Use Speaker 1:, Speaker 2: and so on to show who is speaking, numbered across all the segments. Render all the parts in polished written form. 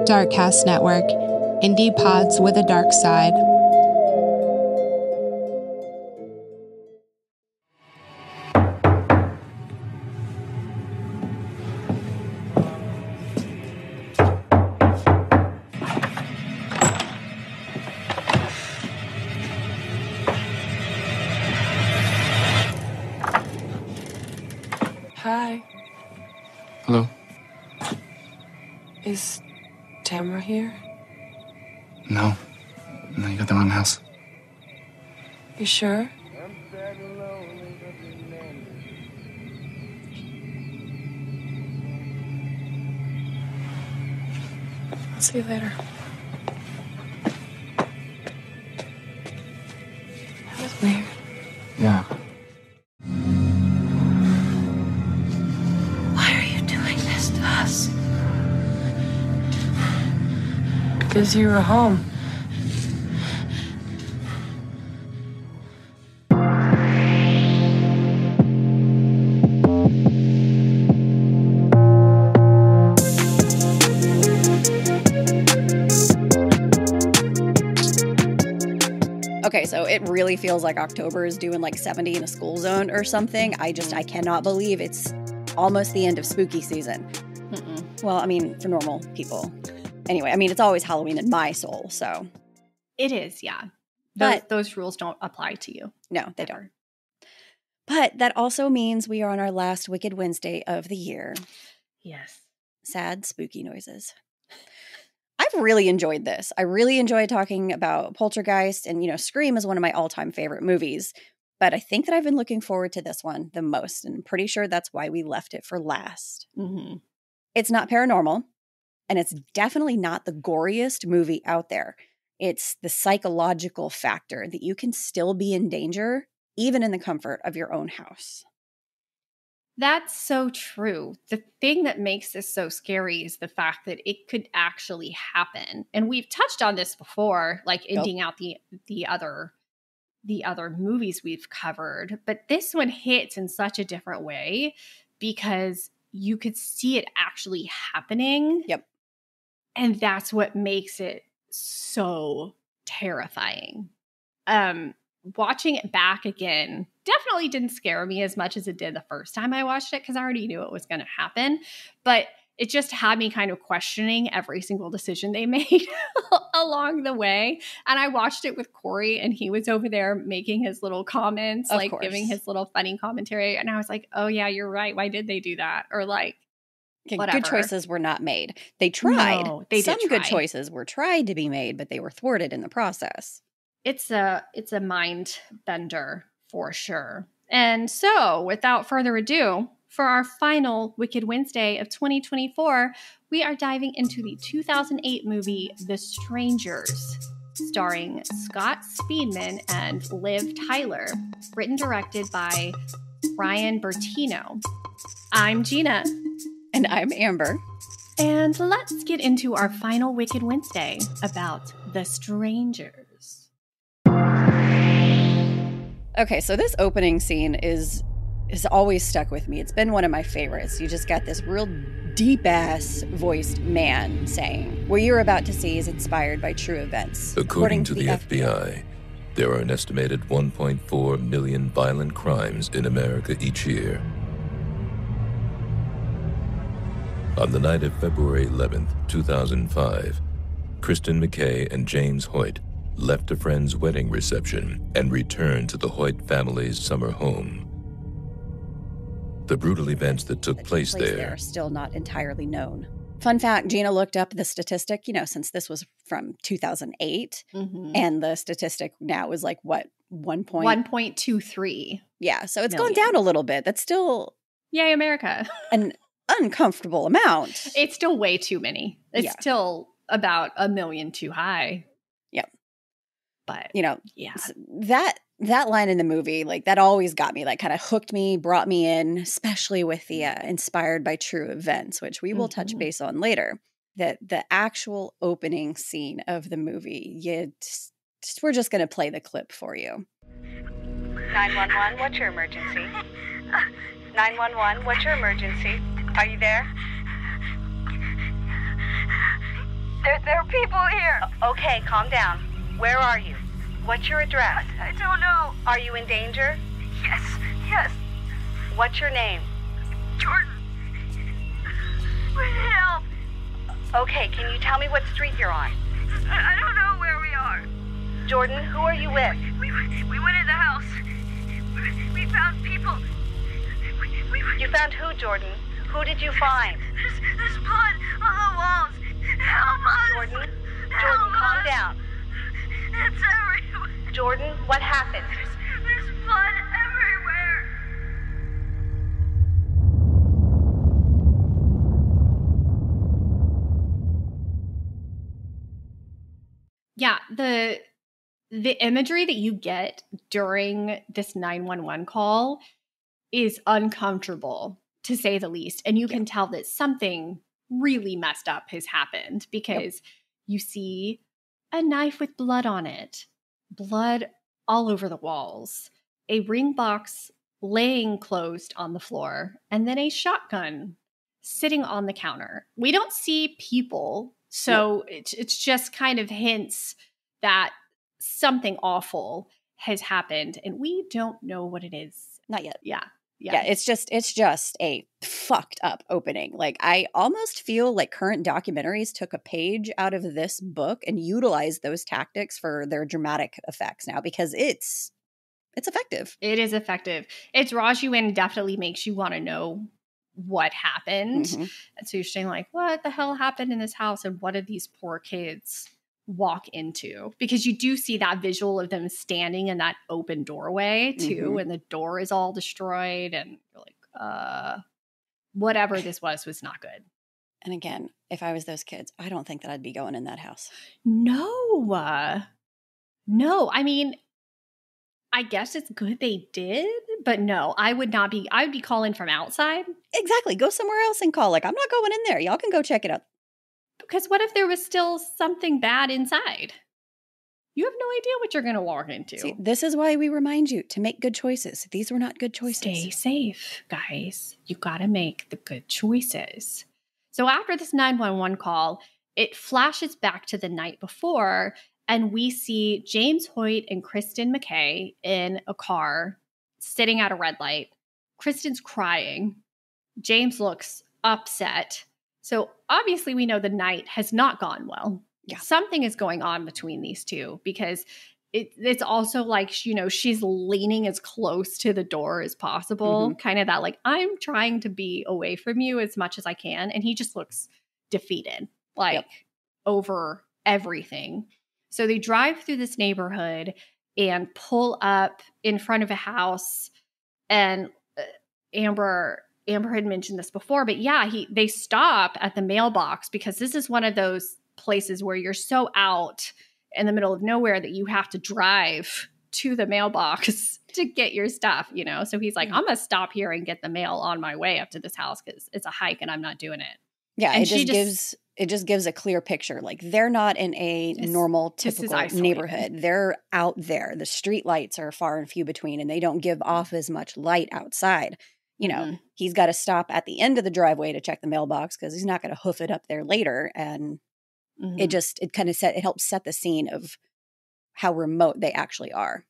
Speaker 1: Darkcast Network, indie pods with a dark side.
Speaker 2: Hi.
Speaker 3: Hello?
Speaker 2: Is Tamara here?
Speaker 3: No, you got the wrong house.
Speaker 2: You sure? I'll see you later. Come with me.
Speaker 3: Yeah.
Speaker 2: Why are you doing this to us? Because you were home.
Speaker 4: Okay, so it really feels like October is doing like 70 in a school zone or something. I cannot believe it's almost the end of spooky season. Well, I mean, for normal people. Anyway, I mean, it's always Halloween in my soul, so.
Speaker 5: It is, yeah.
Speaker 4: But
Speaker 5: those rules don't apply to you.
Speaker 4: No, they don't. But that also means we are on our last Wicked Wednesday of the year.
Speaker 5: Yes.
Speaker 4: Sad, spooky noises. I've really enjoyed this. I really enjoy talking about Poltergeist, and, Scream is one of my all-time favorite movies. But I think that I've been looking forward to this one the most, and I'm pretty sure that's why we left it for last.
Speaker 5: Mm-hmm.
Speaker 4: It's not paranormal, and it's definitely not the goriest movie out there. It's the psychological factor that you can still be in danger, even in the comfort of your own house.
Speaker 5: That's so true. The thing that makes this so scary is the fact that it could actually happen. And we've touched on this before, like ending out the other movies we've covered. But this one hits in such a different way because you could see it actually happening.
Speaker 4: Yep.
Speaker 5: And that's what makes it so terrifying. Watching it back again definitely didn't scare me as much as it did the first time I watched it because I already knew it was going to happen. But it just had me kind of questioning every single decision they made along the way. And I watched it with Corey, and he was over there making his little comments,
Speaker 4: Of course.
Speaker 5: giving his little funny commentary. And I was like, oh, yeah, you're right. Why did they do that? Or whatever.
Speaker 4: Good choices were not made. They tried.
Speaker 5: No, they did
Speaker 4: Some good
Speaker 5: try.
Speaker 4: choices were tried to be made, but they were thwarted in the process.
Speaker 5: It's a mind bender for sure. And so, without further ado, for our final Wicked Wednesday of 2024, we are diving into the 2008 movie The Strangers, starring Scott Speedman and Liv Tyler, written and directed by Ryan Bertino. I'm Gina.
Speaker 4: And I'm Amber.
Speaker 5: And let's get into our final Wicked Wednesday about The Strangers.
Speaker 4: Okay, so this opening scene is always stuck with me. It's been one of my favorites. You just got this real deep-ass voiced man saying, what you're about to see is inspired by true events.
Speaker 6: According to the FBI, there are an estimated 1.4 million violent crimes in America each year. On the night of February 11th, 2005, Kristen McKay and James Hoyt left a friend's wedding reception and returned to the Hoyt family's summer home. The brutal events that took place there
Speaker 4: are still not entirely known. Fun fact, Gina looked up the statistic, since this was from 2008, and the statistic now is
Speaker 5: 1.23.
Speaker 4: Yeah, so it's
Speaker 5: million.
Speaker 4: gone down a little bit. That's still
Speaker 5: Yay, America.
Speaker 4: an uncomfortable amount.
Speaker 5: It's still way too many. It's still about 1 million too high.
Speaker 4: Yep.
Speaker 5: But,
Speaker 4: yeah. That line in the movie, that always got me, kind of hooked me, brought me in, especially with the inspired by true events, which we will touch base on later. That the actual opening scene of the movie, we're just going to play the clip for you.
Speaker 7: 911, what's your emergency? 911, what's your emergency? Are you there? There are people here. Okay, calm down. Where are you? What's your address? I don't know. Are you in danger? Yes. What's your name? Jordan. We need help. Okay, can you tell me what street you're on? I don't know where we are. Jordan, who are you with? We went in the house. We found people. You found who, Jordan? Who did you find? There's blood on the walls. Help us. Jordan, calm down. It's everywhere. Jordan, what happened? There's blood everywhere.
Speaker 5: Yeah, the imagery that you get during this 911 call is uncomfortable, to say the least. And you can tell that something really messed up has happened because you see a knife with blood on it, blood all over the walls, a ring box laying closed on the floor, and then a shotgun sitting on the counter. We don't see people, so it's just kind of hints that something awful has happened, and we don't know what it is.
Speaker 4: Not yet.
Speaker 5: Yeah,
Speaker 4: it's just a fucked up opening. Like, I almost feel like current documentaries took a page out of this book and utilized those tactics for their dramatic effects now, because it's effective.
Speaker 5: It is effective. It draws you in and definitely makes you want to know what happened.
Speaker 4: Mm-hmm.
Speaker 5: And so you're saying, like, what the hell happened in this house, and what did these poor kids walk into? Because you do see that visual of them standing in that open doorway too, and the door is all destroyed, and you're like, whatever this was not good.
Speaker 4: And again, if I was those kids, I don't think that I'd be going in that house.
Speaker 5: No. I mean, I guess it's good they did, but no, I would be calling from outside.
Speaker 4: Exactly. Go somewhere else and call. Like, I'm not going in there. Y'all can go check it out.
Speaker 5: Because what if there was still something bad inside? You have no idea what you're going to walk into.
Speaker 4: See, this is why we remind you to make good choices. These were not good choices.
Speaker 5: Stay safe, guys. You got to make the good choices. So after this 911 call, it flashes back to the night before, and we see James Hoyt and Kristen McKay in a car sitting at a red light. Kristen's crying. James looks upset. So obviously we know the night has not gone well.
Speaker 4: Yeah.
Speaker 5: Something is going on between these two, because it's also like, you know, she's leaning as close to the door as possible. Kind of that, like, I'm trying to be away from you as much as I can. And he just looks defeated, like over everything. So they drive through this neighborhood and pull up in front of a house. And Amber had mentioned this before, but yeah, they stop at the mailbox, because this is one of those places where you're so out in the middle of nowhere that you have to drive to the mailbox to get your stuff, you know? So he's like, I'm going to stop here and get the mail on my way up to this house, because it's a hike and I'm not doing it.
Speaker 4: Yeah, and it just gives a clear picture. Like, they're not in a normal, typical neighborhood. They're out there. The street lights are far and few between, and they don't give off as much light outside. You know, he's got to stop at the end of the driveway to check the mailbox, because he's not going to hoof it up there later. And it helps set the scene of how remote they actually are.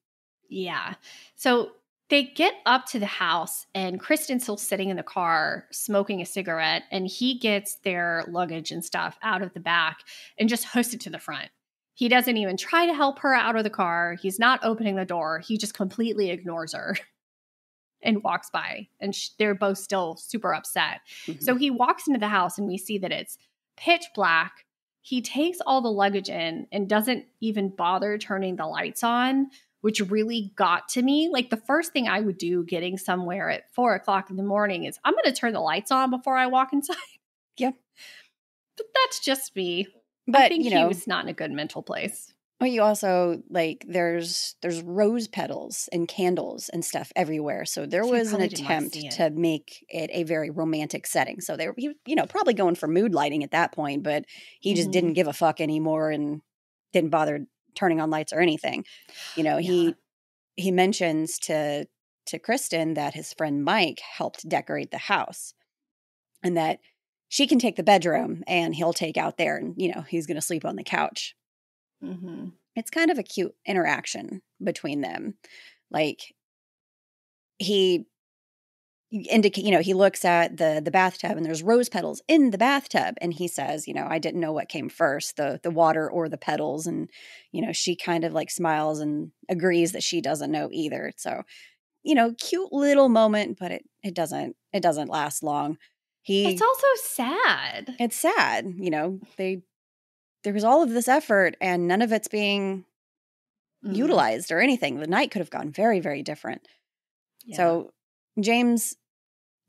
Speaker 5: Yeah. So they get up to the house, and Kristen's still sitting in the car smoking a cigarette, and he gets their luggage and stuff out of the back and just hoofs it to the front. He doesn't even try to help her out of the car. He's not opening the door. He just completely ignores her and walks by, and they're both still super upset. So he walks into the house, and we see that it's pitch black. He takes all the luggage in and doesn't even bother turning the lights on, which really got to me. Like, the first thing I would do getting somewhere at 4:00 in the morning is, I'm going to turn the lights on before I walk inside.
Speaker 4: Yep.
Speaker 5: But that's just me.
Speaker 4: But,
Speaker 5: I think
Speaker 4: you know,
Speaker 5: he was not in a good mental place.
Speaker 4: Well, you also, like, there's rose petals and candles and stuff everywhere. So there was an attempt to make it a very romantic setting. So they were, probably going for mood lighting at that point, but he just didn't give a fuck anymore and didn't bother turning on lights or anything. You know, he mentions to Kristen that his friend Mike helped decorate the house, and that she can take the bedroom and he'll take out there and, he's going to sleep on the couch.
Speaker 5: Mm-hmm.
Speaker 4: It's kind of a cute interaction between them. Like he looks at the bathtub and there's rose petals in the bathtub. And he says, I didn't know what came first, the water or the petals. And, she kind of like smiles and agrees that she doesn't know either. So, cute little moment, but it doesn't last long.
Speaker 5: It's also sad.
Speaker 4: It's sad. There was all of this effort and none of it's being utilized or anything. The night could have gone very, very different. Yeah. So James,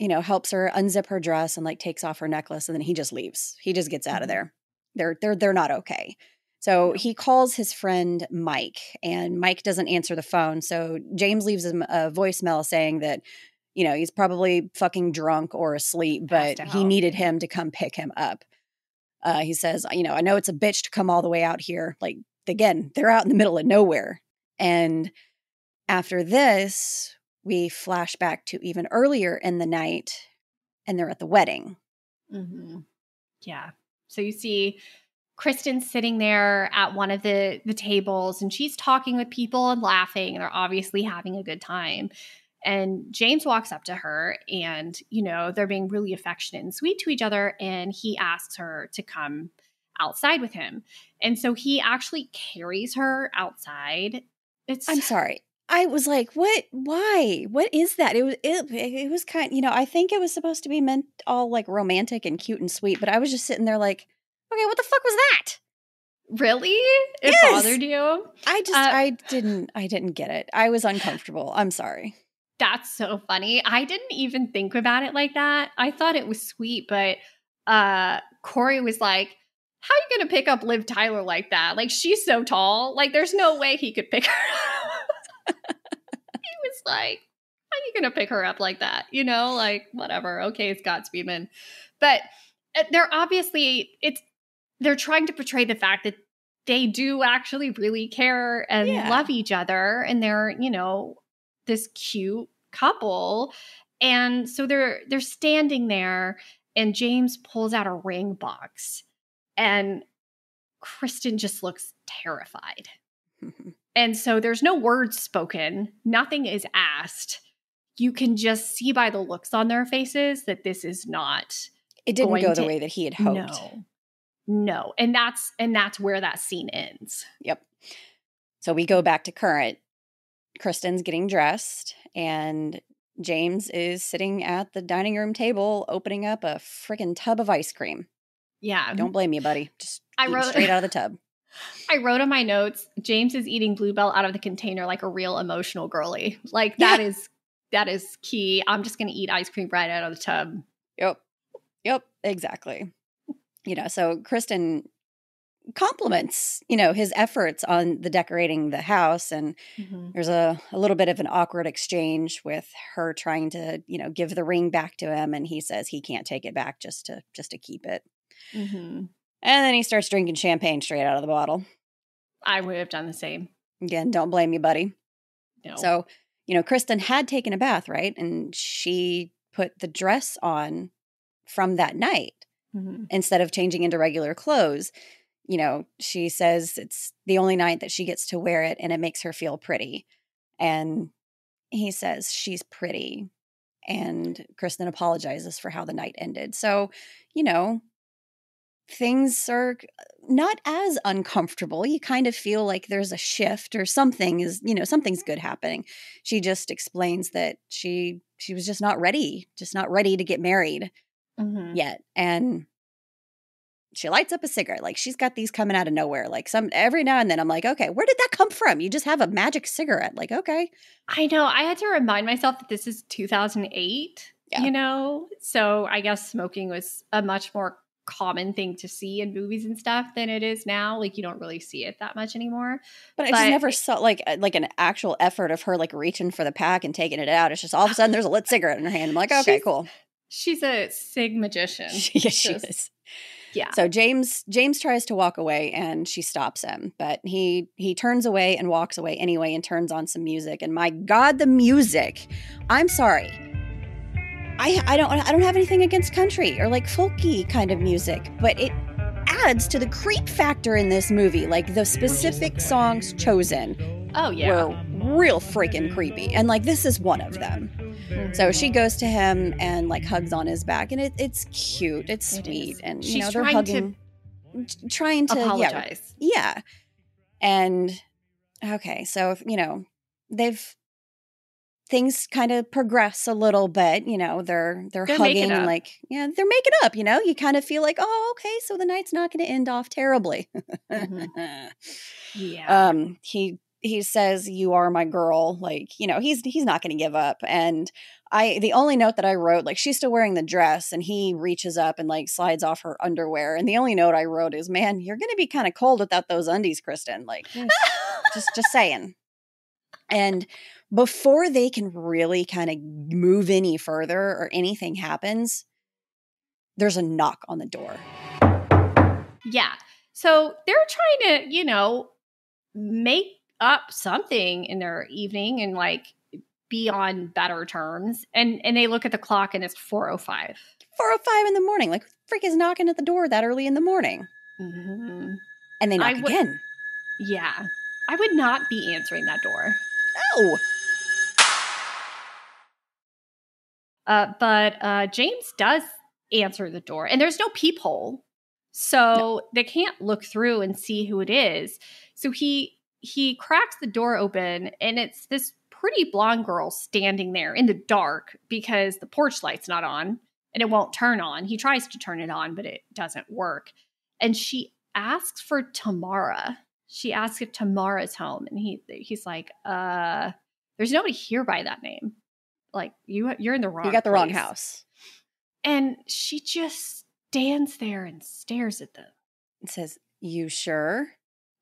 Speaker 4: helps her unzip her dress and like takes off her necklace, and then he just leaves. He just gets out of there. They're not okay. So he calls his friend Mike, and Mike doesn't answer the phone. So James leaves him a voicemail saying that, he's probably fucking drunk or asleep, but he needed him to come pick him up. He says, I know it's a bitch to come all the way out here. Like, again, they're out in the middle of nowhere. And after this, we flash back to even earlier in the night, and they're at the wedding.
Speaker 5: Mm-hmm. Yeah. So you see Kristen sitting there at one of the tables, and she's talking with people and laughing, and they're obviously having a good time. And James walks up to her and, they're being really affectionate and sweet to each other. And he asks her to come outside with him. And so he actually carries her outside.
Speaker 4: I'm sorry. I was like, what? Why? What is that? It was kind of, I think it was supposed to be meant all like romantic and cute and sweet. But I was just sitting there like, okay, what the fuck was that?
Speaker 5: Really? It bothered you?
Speaker 4: I didn't get it. I was uncomfortable. I'm sorry.
Speaker 5: That's so funny. I didn't even think about it like that. I thought it was sweet, but Corey was like, how are you going to pick up Liv Tyler like that? Like, she's so tall. Like, there's no way he could pick her up. He was like, how are you going to pick her up like that? Like, whatever. Okay, it's Scott Speedman. But they're obviously, they're trying to portray the fact that they do actually really care and love each other. And they're, this cute couple. And so they're standing there, and James pulls out a ring box, and Kristen just looks terrified. And so there's no words spoken. Nothing is asked. You can just see by the looks on their faces that this is not.
Speaker 4: It didn't go the way that he had hoped.
Speaker 5: No. And that's where that scene ends.
Speaker 4: Yep. So we go back to current. Kristen's getting dressed, and James is sitting at the dining room table opening up a freaking tub of ice cream.
Speaker 5: Yeah.
Speaker 4: Don't blame you, buddy. Just eat straight out of the tub.
Speaker 5: I wrote on my notes, James is eating Bluebell out of the container like a real emotional girly. Like, that is key. I'm just going to eat ice cream right out of the tub.
Speaker 4: Yep, exactly. So Kristen compliments, his efforts on the decorating the house. And there's a little bit of an awkward exchange with her trying to, give the ring back to him. And he says he can't take it back just to keep it.
Speaker 5: Mm-hmm.
Speaker 4: And then he starts drinking champagne straight out of the bottle.
Speaker 5: I would have done the same.
Speaker 4: Again, don't blame me, buddy.
Speaker 5: No.
Speaker 4: So, Kristen had taken a bath, right? And she put the dress on from that night instead of changing into regular clothes. She says it's the only night that she gets to wear it, and it makes her feel pretty. And he says she's pretty. And Kristen apologizes for how the night ended. So, things are not as uncomfortable. You kind of feel like there's a shift or something is, something's good happening. She just explains that she was just not ready to get married yet. And she lights up a cigarette. Like, she's got these coming out of nowhere. Like, every now and then I'm like, okay, where did that come from? You just have a magic cigarette. Like, okay.
Speaker 5: I know. I had to remind myself that this is 2008, So I guess smoking was a much more common thing to see in movies and stuff than it is now. Like, you don't really see it that much anymore.
Speaker 4: But I just never saw like an actual effort of her like reaching for the pack and taking it out. It's just all of a sudden there's a lit cigarette in her hand. I'm like, okay, cool.
Speaker 5: She's a sig magician.
Speaker 4: Yes, she is.
Speaker 5: Yeah.
Speaker 4: So James tries to walk away, and she stops him, but he turns away and walks away anyway and turns on some music. And my God, the music! I'm sorry. I don't have anything against country or like folky kind of music, but it adds to the creep factor in this movie. Like the specific songs chosen were real freaking creepy. And like this is one of them. So she goes to him and like hugs on his back, and it's cute, it's sweet, and you know they're hugging, trying to
Speaker 5: apologize.
Speaker 4: Yeah. And okay, so you know things kind of progress a little bit. You know they're hugging and like they're making up. You know you kind of feel like, oh okay, so the night's not going to end off terribly.
Speaker 5: Yeah.
Speaker 4: He says, "You are my girl." Like, you know, he's not going to give up. And the only note that I wrote, like, she's still wearing the dress, and he reaches up and like slides off her underwear. And the only note I wrote is, "Man, you're going to be kind of cold without those undies, Kristen." Like, just saying. And before they can really kind of move any further or anything happens, there's a knock on the door.
Speaker 5: Yeah. So they're trying to, you know, make up something in their evening and like be on better terms. And they look at the clock and it's 4:05.
Speaker 4: 4:05 in the morning. Like, who the freak is knocking at the door that early in the morning?
Speaker 5: Mm-hmm.
Speaker 4: And they knock again.
Speaker 5: Yeah. I would not be answering that door.
Speaker 4: No.
Speaker 5: But James does answer the door, and there's no peephole. So they can't look through and see who it is. So he cracks the door open, and it's this pretty blonde girl standing there in the dark because the porch light's not on and it won't turn on. He tries to turn it on, but it doesn't work. And she asks for Tamara. She asks if Tamara's home, and he's like, there's nobody here by that name. Like, you're in the wrong place.
Speaker 4: You got the wrong house.
Speaker 5: And she just stands there and stares at them.
Speaker 4: It says, "You sure?"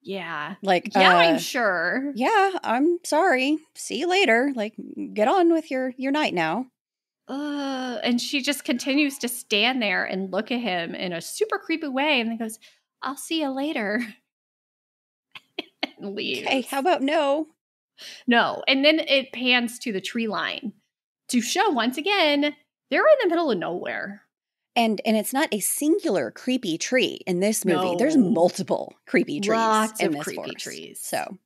Speaker 5: Yeah.
Speaker 4: Like,
Speaker 5: yeah, I'm sure.
Speaker 4: Yeah, I'm sorry. See you later. Like, get on with your night now.
Speaker 5: And she just continues to stand there and look at him in a super creepy way, and then goes, "I'll see you later." And leaves.
Speaker 4: Okay, how about no?
Speaker 5: No. And then it pans to the tree line to show once again they're in the middle of nowhere.
Speaker 4: And it's not a singular creepy tree in this movie.
Speaker 5: No.
Speaker 4: There's multiple creepy trees
Speaker 5: Lots
Speaker 4: in
Speaker 5: of
Speaker 4: this
Speaker 5: creepy
Speaker 4: forest.
Speaker 5: trees.
Speaker 4: So,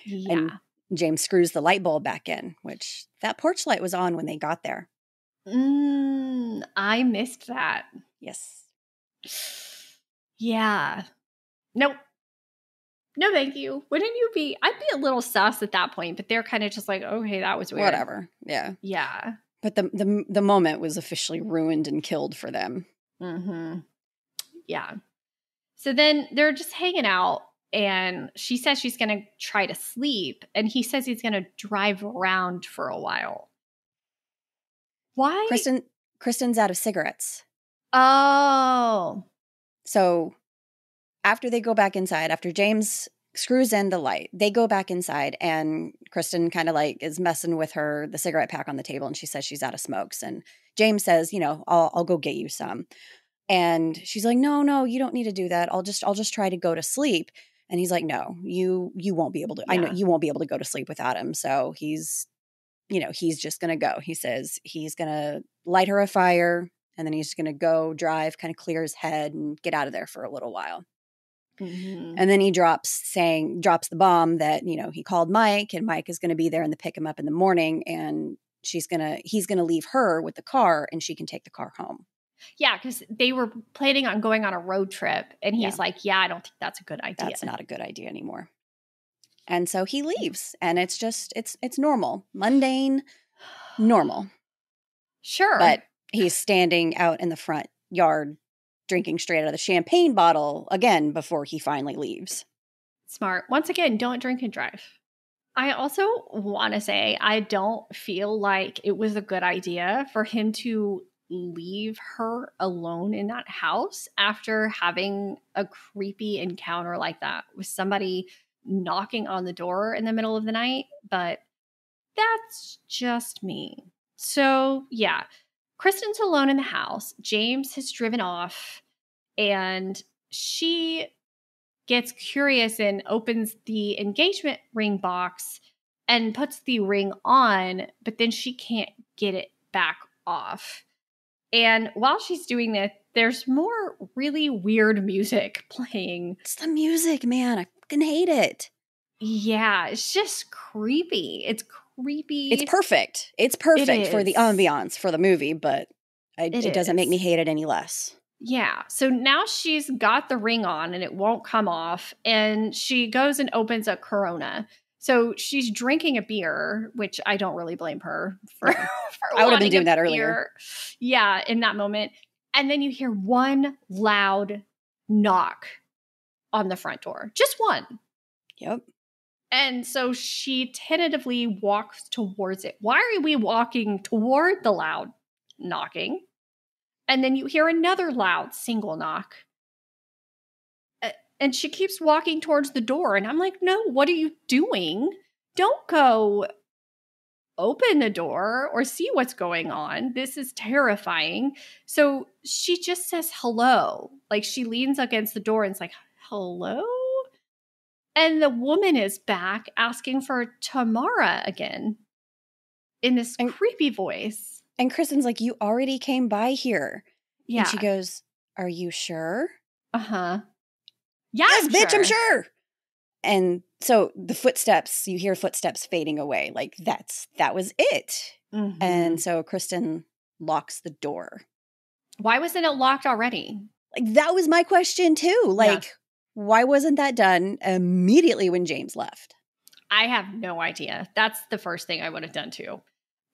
Speaker 5: yeah.
Speaker 4: and James screws the light bulb back in, which that porch light was on when they got there.
Speaker 5: I missed that.
Speaker 4: Yes.
Speaker 5: Yeah. Nope. No, thank you. Wouldn't you be? I'd be a little sus at that point, but they're kind of just like, okay, that was weird.
Speaker 4: Whatever. Yeah.
Speaker 5: Yeah.
Speaker 4: But the moment was officially ruined and killed for them.
Speaker 5: Mm-hmm. Yeah. So then they're just hanging out, and she says she's going to try to sleep, and he says he's going to drive around for a while. Why?
Speaker 4: Kristen's out of cigarettes.
Speaker 5: Oh.
Speaker 4: So after they go back inside, after James screws in the light, they go back inside, and Kristen kind of like is messing with the cigarette pack on the table, and she says she's out of smokes. And James says, you know, I'll go get you some. And she's like, no, you don't need to do that. I'll just try to go to sleep. And he's like, no, you won't be able to. Yeah. I know you won't be able to go to sleep without him. So he's just going to go. He says he's going to light her a fire, and then he's just going to go drive, kind of clear his head and get out of there for a little while. Mm-hmm. And then he drops the bomb that, you know, he called Mike, and Mike is going to be there and pick him up in the morning, and he's going to leave her with the car, and she can take the car home.
Speaker 5: Yeah, because they were planning on going on a road trip, and he's like, yeah, I don't think that's a good idea.
Speaker 4: That's not a good idea anymore. And so he leaves, and it's just, it's normal, mundane, normal.
Speaker 5: Sure.
Speaker 4: But he's standing out in the front yard drinking straight out of the champagne bottle again before he finally leaves.
Speaker 5: Smart. Once again, don't drink and drive. I also want to say I don't feel like it was a good idea for him to leave her alone in that house after having a creepy encounter like that with somebody knocking on the door in the middle of the night. But that's just me. So yeah, Kristen's alone in the house. James has driven off, and she gets curious and opens the engagement ring box and puts the ring on, but then she can't get it back off. And while she's doing this, there's more really weird music playing.
Speaker 4: It's the music, man. I fucking hate it.
Speaker 5: Yeah, it's just creepy. It's creepy.
Speaker 4: It's perfect. It's perfect for the
Speaker 5: is.
Speaker 4: ambiance for the movie, but it doesn't make me hate it any less.
Speaker 5: Yeah. So now she's got the ring on and it won't come off. And she goes and opens a Corona. So she's drinking a beer, which I don't really blame her for.
Speaker 4: I would have been
Speaker 5: wanting
Speaker 4: doing
Speaker 5: a
Speaker 4: that
Speaker 5: beer.
Speaker 4: earlier.
Speaker 5: Yeah, in that moment. And then you hear one loud knock on the front door. Just one.
Speaker 4: Yep.
Speaker 5: And so she tentatively walks towards it. Why are we walking toward the loud knocking? And then you hear another loud single knock. And she keeps walking towards the door. And I'm like, no, what are you doing? Don't go open the door or see what's going on. This is terrifying. So she just says hello. Like she leans against the door and it's like, hello? And the woman is back asking for Tamara again in this creepy voice.
Speaker 4: And Kristen's like, you already came by here.
Speaker 5: Yeah.
Speaker 4: And she goes, are you sure?
Speaker 5: Uh-huh. Yeah,
Speaker 4: Yes, bitch, I'm sure. And so the footsteps, you hear footsteps fading away. Like that was it.
Speaker 5: Mm-hmm.
Speaker 4: And so Kristen locks the door.
Speaker 5: Why wasn't it locked already?
Speaker 4: Like that was my question too. Like, why wasn't that done immediately when James left?
Speaker 5: I have no idea. That's the first thing I would have done too.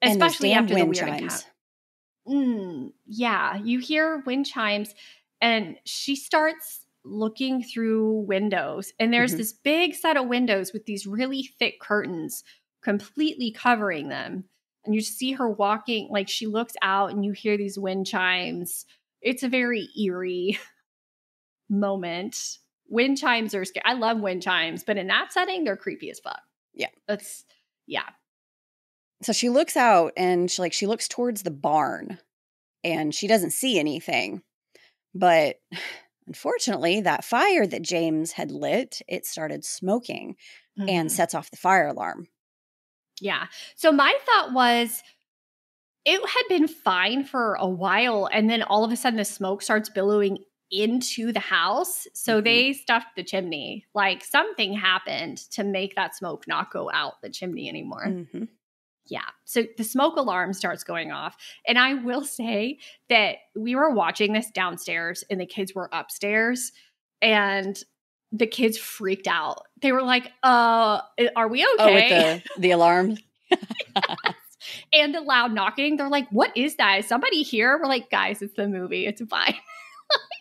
Speaker 4: And those
Speaker 5: Especially
Speaker 4: damn
Speaker 5: after the
Speaker 4: wind
Speaker 5: weird
Speaker 4: chimes.
Speaker 5: encounter. Yeah, you hear wind chimes and she starts looking through windows and there's this big set of windows with these really thick curtains completely covering them. And you see her walking, like she looks out and you hear these wind chimes. It's a very eerie moment. Wind chimes are scary. I love wind chimes, but in that setting, they're creepy as fuck.
Speaker 4: Yeah.
Speaker 5: Yeah.
Speaker 4: So she looks out and she looks towards the barn and she doesn't see anything. But unfortunately, that fire that James had lit, it started smoking and sets off the fire alarm.
Speaker 5: Yeah. So my thought was it had been fine for a while and then all of a sudden the smoke starts billowing into the house. So they stuffed the chimney. Like something happened to make that smoke not go out the chimney anymore.
Speaker 4: Mm-hmm.
Speaker 5: Yeah. So the smoke alarm starts going off. And I will say that we were watching this downstairs and the kids were upstairs and the kids freaked out. They were like, are we okay?
Speaker 4: Oh, with the alarm?
Speaker 5: Yes. And the loud knocking. They're like, what is that? Is somebody here? We're like, guys, it's the movie. It's fine.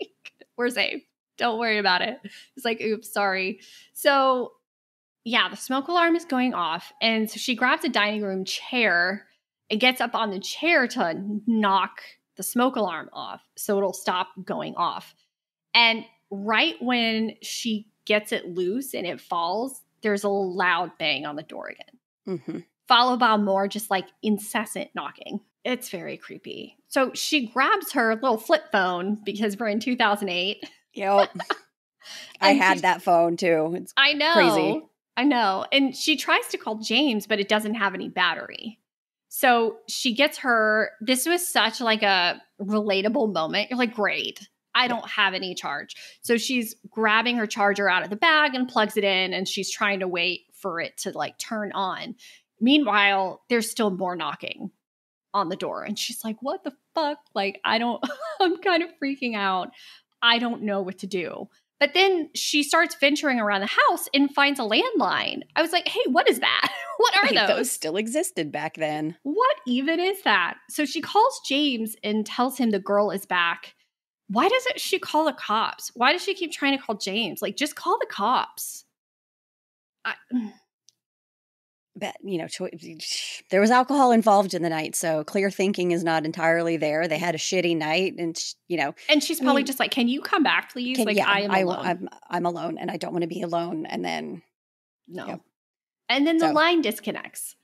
Speaker 5: Like, we're safe. Don't worry about it. It's like, oops, sorry. So yeah, the smoke alarm is going off. And so she grabs a dining room chair and gets up on the chair to knock the smoke alarm off so it'll stop going off. And right when she gets it loose and it falls, there's a loud bang on the door again. Followed by more just like incessant knocking. It's very creepy. So she grabs her little flip phone because we're in 2008.
Speaker 4: Yep. I had that phone too. It's
Speaker 5: I know.
Speaker 4: Crazy.
Speaker 5: I know. And she tries to call James, but it doesn't have any battery. So she gets this was such like a relatable moment. You're like, great. I don't have any charge. So she's grabbing her charger out of the bag and plugs it in and she's trying to wait for it to like turn on. Meanwhile, there's still more knocking on the door. And she's like, what the fuck? Like, I'm kind of freaking out. I don't know what to do. But then she starts venturing around the house and finds a landline. I was like, hey, what is that? What are those?
Speaker 4: Those still existed back then.
Speaker 5: What even is that? So she calls James and tells him the girl is back. Why doesn't she call the cops? Why does she keep trying to call James? Like, just call the cops.
Speaker 4: But, there was alcohol involved in the night, so clear thinking is not entirely there. They had a shitty night, and
Speaker 5: and she's probably just like, "Can you come back, please? I am alone.
Speaker 4: I'm alone, and I don't want to be alone." And then
Speaker 5: and then the line disconnects.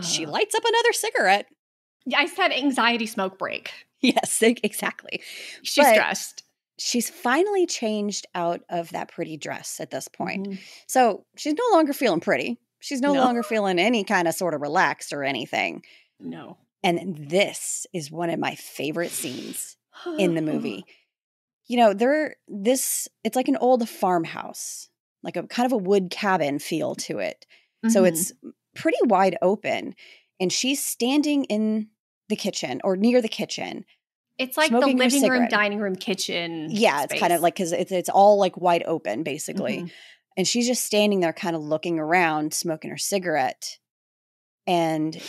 Speaker 4: She lights up another cigarette.
Speaker 5: I said anxiety smoke break.
Speaker 4: Yes, exactly.
Speaker 5: She's stressed.
Speaker 4: She's finally changed out of that pretty dress at this point. So she's no longer feeling pretty. She's no longer feeling any kind of sort of relaxed or anything.
Speaker 5: No.
Speaker 4: And this is one of my favorite scenes in the movie. You know, it's like an old farmhouse, like a kind of a wood cabin feel to it. So it's pretty wide open. And she's standing in the kitchen or near the kitchen.
Speaker 5: It's like the living room, dining room, kitchen.
Speaker 4: Yeah,
Speaker 5: space.
Speaker 4: it's kind of like, because it's all like wide open, basically. And she's just standing there kind of looking around, smoking her cigarette. And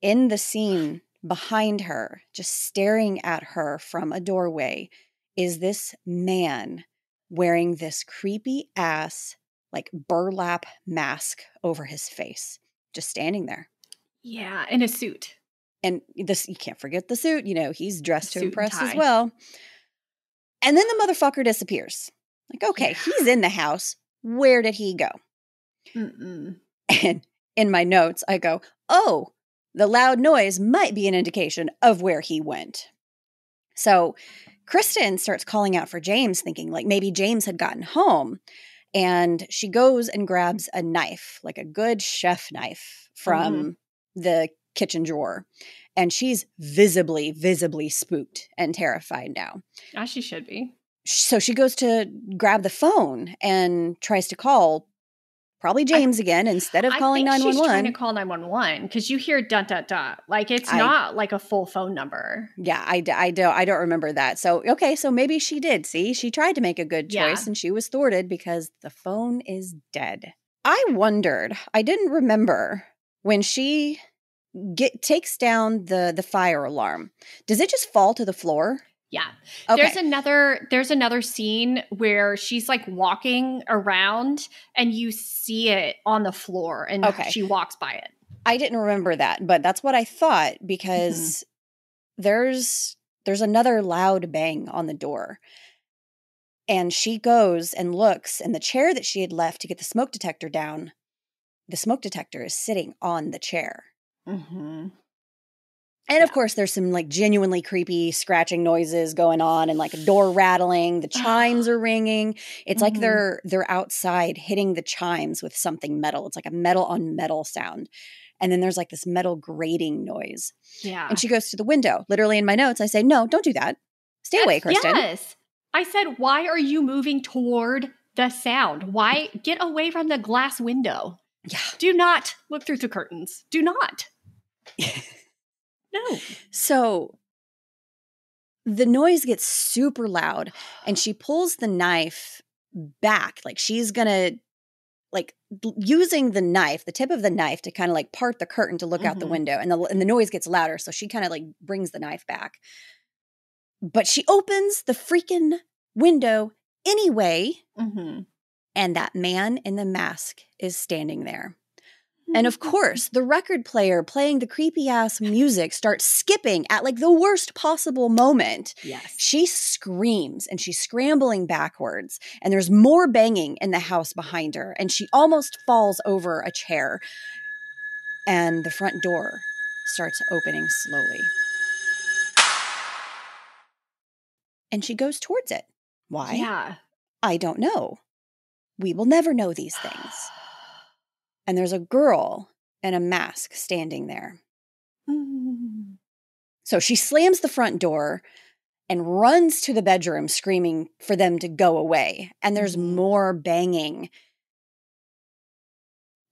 Speaker 4: in the scene behind her, just staring at her from a doorway, is this man wearing this creepy ass, like burlap mask over his face, just standing there.
Speaker 5: Yeah, in a suit.
Speaker 4: And this, you can't forget the suit. You know, he's dressed to
Speaker 5: Suit and
Speaker 4: impress as
Speaker 5: tie.
Speaker 4: well. And then the motherfucker disappears. Like, okay, he's in the house. Where did he go? And in my notes, I go, oh, the loud noise might be an indication of where he went. So Kristen starts calling out for James, thinking like maybe James had gotten home. And she goes and grabs a knife, like a good chef knife from the kitchen drawer. And she's visibly spooked and terrified now.
Speaker 5: As she should be.
Speaker 4: So she goes to grab the phone and tries to call probably James again instead of calling 911.
Speaker 5: She's trying to call 911 because you hear dun dun dun. Like it's not like a full phone number.
Speaker 4: Yeah, I don't remember that. So okay, so maybe she did. See, she tried to make a good choice and she was thwarted because the phone is dead. I wondered. I didn't remember when she takes down the fire alarm. Does it just fall to the floor?
Speaker 5: Yeah.
Speaker 4: Okay.
Speaker 5: There's another scene where she's like walking around and you see it on the floor and she walks by it.
Speaker 4: I didn't remember that, but that's what I thought because there's another loud bang on the door. And she goes and looks, and the chair that she had left to get the smoke detector down, the smoke detector is sitting on the chair. And of course, there's some like genuinely creepy scratching noises going on and like a door rattling. The chimes are ringing. It's like they're outside hitting the chimes with something metal. It's like a metal on metal sound. And then there's like this metal grating noise.
Speaker 5: Yeah.
Speaker 4: And she goes to the window. Literally in my notes, I say, no, don't do that. Stay away, Kristen.
Speaker 5: Yes. I said, why are you moving toward the sound? Why get away from the glass window?
Speaker 4: Yeah.
Speaker 5: Do not look through the curtains. Do not. No.
Speaker 4: So the noise gets super loud and she pulls the knife back. Like she's going to like using the knife, the tip of the knife to kind of like part the curtain to look out the window. And the noise gets louder. So she kind of like brings the knife back. But she opens the freaking window anyway. And that man in the mask is standing there. And of course, the record player playing the creepy ass music starts skipping at like the worst possible moment.
Speaker 5: Yes.
Speaker 4: She screams and she's scrambling backwards. And there's more banging in the house behind her. And she almost falls over a chair. And the front door starts opening slowly. And she goes towards it. Why?
Speaker 5: Yeah.
Speaker 4: I don't know. We will never know these things. And there's a girl in a mask standing there. So she slams the front door and runs to the bedroom screaming for them to go away. And there's more banging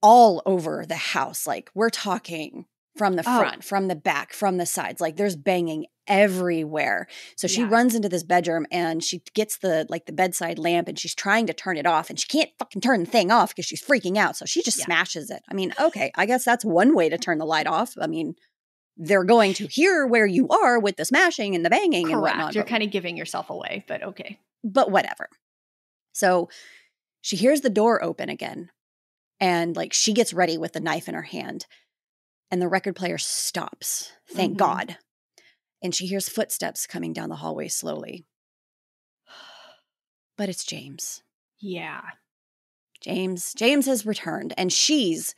Speaker 4: all over the house. Like we're talking from the front, from the back, from the sides. Like there's banging everywhere. So she runs into this bedroom and she gets the bedside lamp and she's trying to turn it off and she can't fucking turn the thing off because she's freaking out. So she just smashes it. I mean, okay, I guess that's one way to turn the light off. I mean, they're going to hear where you are with the smashing and the banging and whatnot.
Speaker 5: You're kind of giving yourself away, but okay.
Speaker 4: But whatever. So she hears the door open again and like she gets ready with the knife in her hand and the record player stops. Thank God. And she hears footsteps coming down the hallway slowly. But it's James.
Speaker 5: Yeah.
Speaker 4: James has returned and she's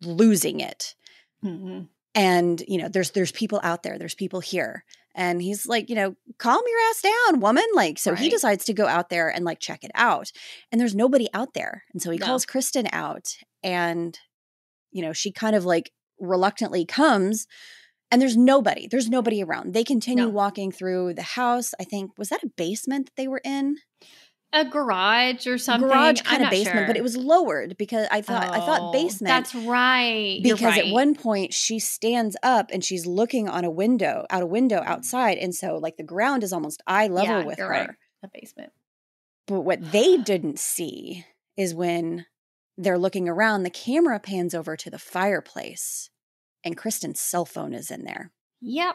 Speaker 4: losing it. And, you know, there's people out there. There's people here. And he's like, you know, calm your ass down, woman. Like, so he decides to go out there and like check it out. And there's nobody out there. And so he calls Kristen out and, you know, she kind of like reluctantly comes And there's nobody around. They continue
Speaker 5: No.
Speaker 4: walking through the house. I think, was that a basement that they were in?
Speaker 5: A garage or something.
Speaker 4: Garage
Speaker 5: I'm
Speaker 4: kind of
Speaker 5: not
Speaker 4: basement,
Speaker 5: sure.
Speaker 4: but it was lowered because I thought basement.
Speaker 5: That's right. You're
Speaker 4: Because
Speaker 5: right.
Speaker 4: at one point she stands up and she's looking out a window outside. And so like the ground is almost eye level with
Speaker 5: you're
Speaker 4: her.
Speaker 5: right. The basement.
Speaker 4: But what they didn't see is when they're looking around, the camera pans over to the fireplace and Kristen's cell phone is in there.
Speaker 5: Yep.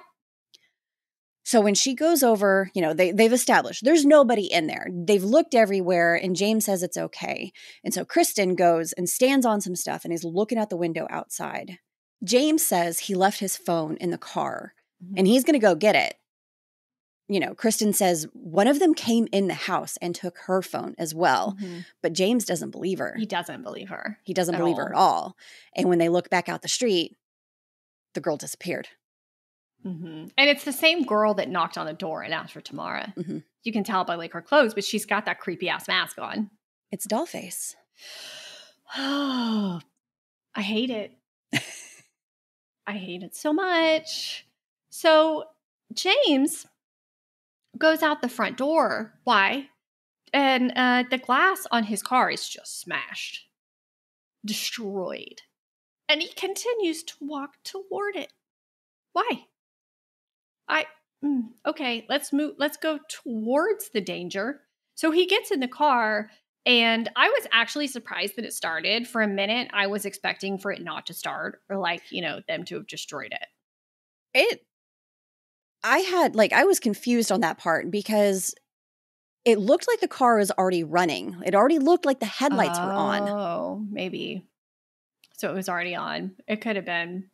Speaker 4: So when she goes over, they've established there's nobody in there. They've looked everywhere and James says it's okay. And so Kristen goes and stands on some stuff and is looking out the window outside. James says he left his phone in the car and he's going to go get it. Kristen says one of them came in the house and took her phone as well. But James doesn't believe her.
Speaker 5: He doesn't believe her.
Speaker 4: He doesn't believe her at all. And when they look back out the street, the girl disappeared.
Speaker 5: And it's the same girl that knocked on the door and asked for Tamara.
Speaker 4: Mm-hmm.
Speaker 5: You can tell by like her clothes, but she's got that creepy ass mask on.
Speaker 4: It's Dollface.
Speaker 5: Oh, I hate it. I hate it so much. So James goes out the front door. Why? And the glass on his car is just smashed, destroyed. And he continues to walk toward it. Why? Okay, let's go towards the danger. So he gets in the car, and I was actually surprised that it started. For a minute, I was expecting for it not to start, or them to have destroyed it.
Speaker 4: I was confused on that part because it looked like the car was already running. It already looked like the headlights were on.
Speaker 5: Oh, maybe. So it was already on. It could have been.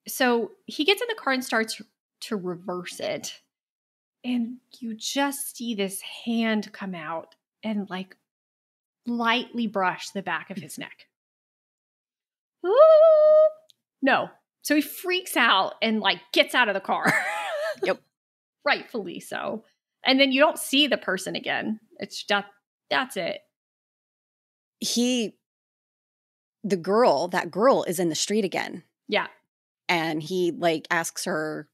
Speaker 5: So he gets in the car and starts to reverse it. And you just see this hand come out and lightly brush the back of his neck. Ooh, no. So he freaks out and gets out of the car.
Speaker 4: Yep.
Speaker 5: Rightfully so. And then you don't see the person again. It's just, that's it.
Speaker 4: That girl is in the street again.
Speaker 5: Yeah.
Speaker 4: And he asks her,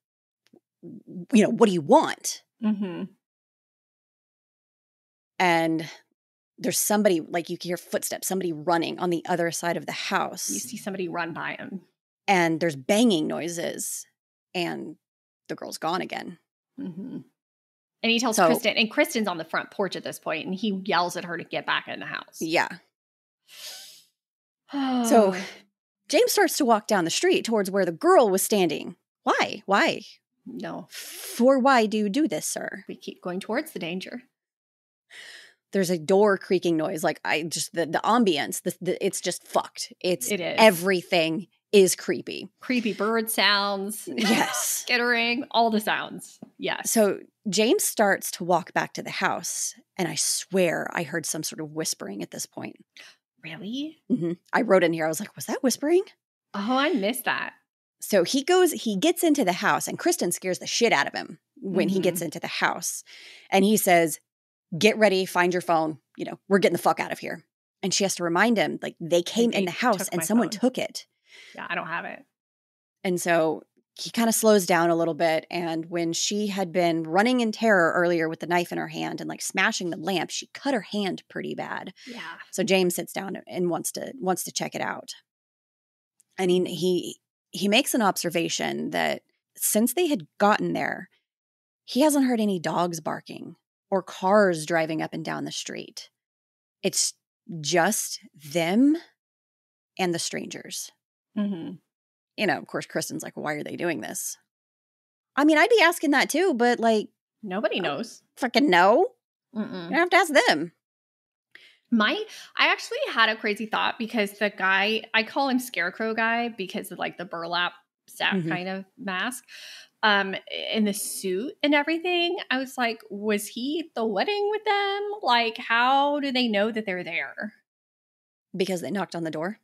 Speaker 4: what do you want? And there's somebody, you can hear footsteps, somebody running on the other side of the house.
Speaker 5: You see somebody run by him.
Speaker 4: And there's banging noises. And the girl's gone again.
Speaker 5: And he tells Kristen, and Kristen's on the front porch at this point, and he yells at her to get back in the house.
Speaker 4: Yeah. So James starts to walk down the street towards where the girl was standing. Why? Why?
Speaker 5: No.
Speaker 4: For why do you do this, sir?
Speaker 5: We keep going towards the danger.
Speaker 4: There's a door creaking noise. The ambience, it's just fucked. It is. Everything is creepy.
Speaker 5: Creepy bird sounds.
Speaker 4: Yes.
Speaker 5: Skittering, all the sounds. Yes.
Speaker 4: So James starts to walk back to the house, and I swear I heard some sort of whispering at this point.
Speaker 5: Really?
Speaker 4: I wrote in here, I was like, was that whispering?
Speaker 5: Oh, I missed that.
Speaker 4: So he gets into the house, and Kristen scares the shit out of him when he gets into the house. And he says, get ready, find your phone. We're getting the fuck out of here. And she has to remind him, they came in the house and someone took it.
Speaker 5: Yeah, I don't have it.
Speaker 4: And so he kind of slows down a little bit. And when she had been running in terror earlier with the knife in her hand and smashing the lamp, she cut her hand pretty bad.
Speaker 5: Yeah.
Speaker 4: So James sits down and wants to check it out. And he makes an observation that since they had gotten there, he hasn't heard any dogs barking or cars driving up and down the street. It's just them and the strangers. Of course, Kristen's like, why are they doing this? I mean, I'd be asking that too, but
Speaker 5: nobody knows.
Speaker 4: Fucking no. You have to ask them.
Speaker 5: I actually had a crazy thought because the guy, I call him Scarecrow Guy because of the burlap sack kind of mask, in the suit and everything. I was like, was he at the wedding with them? How do they know that they're there?
Speaker 4: Because they knocked on the door?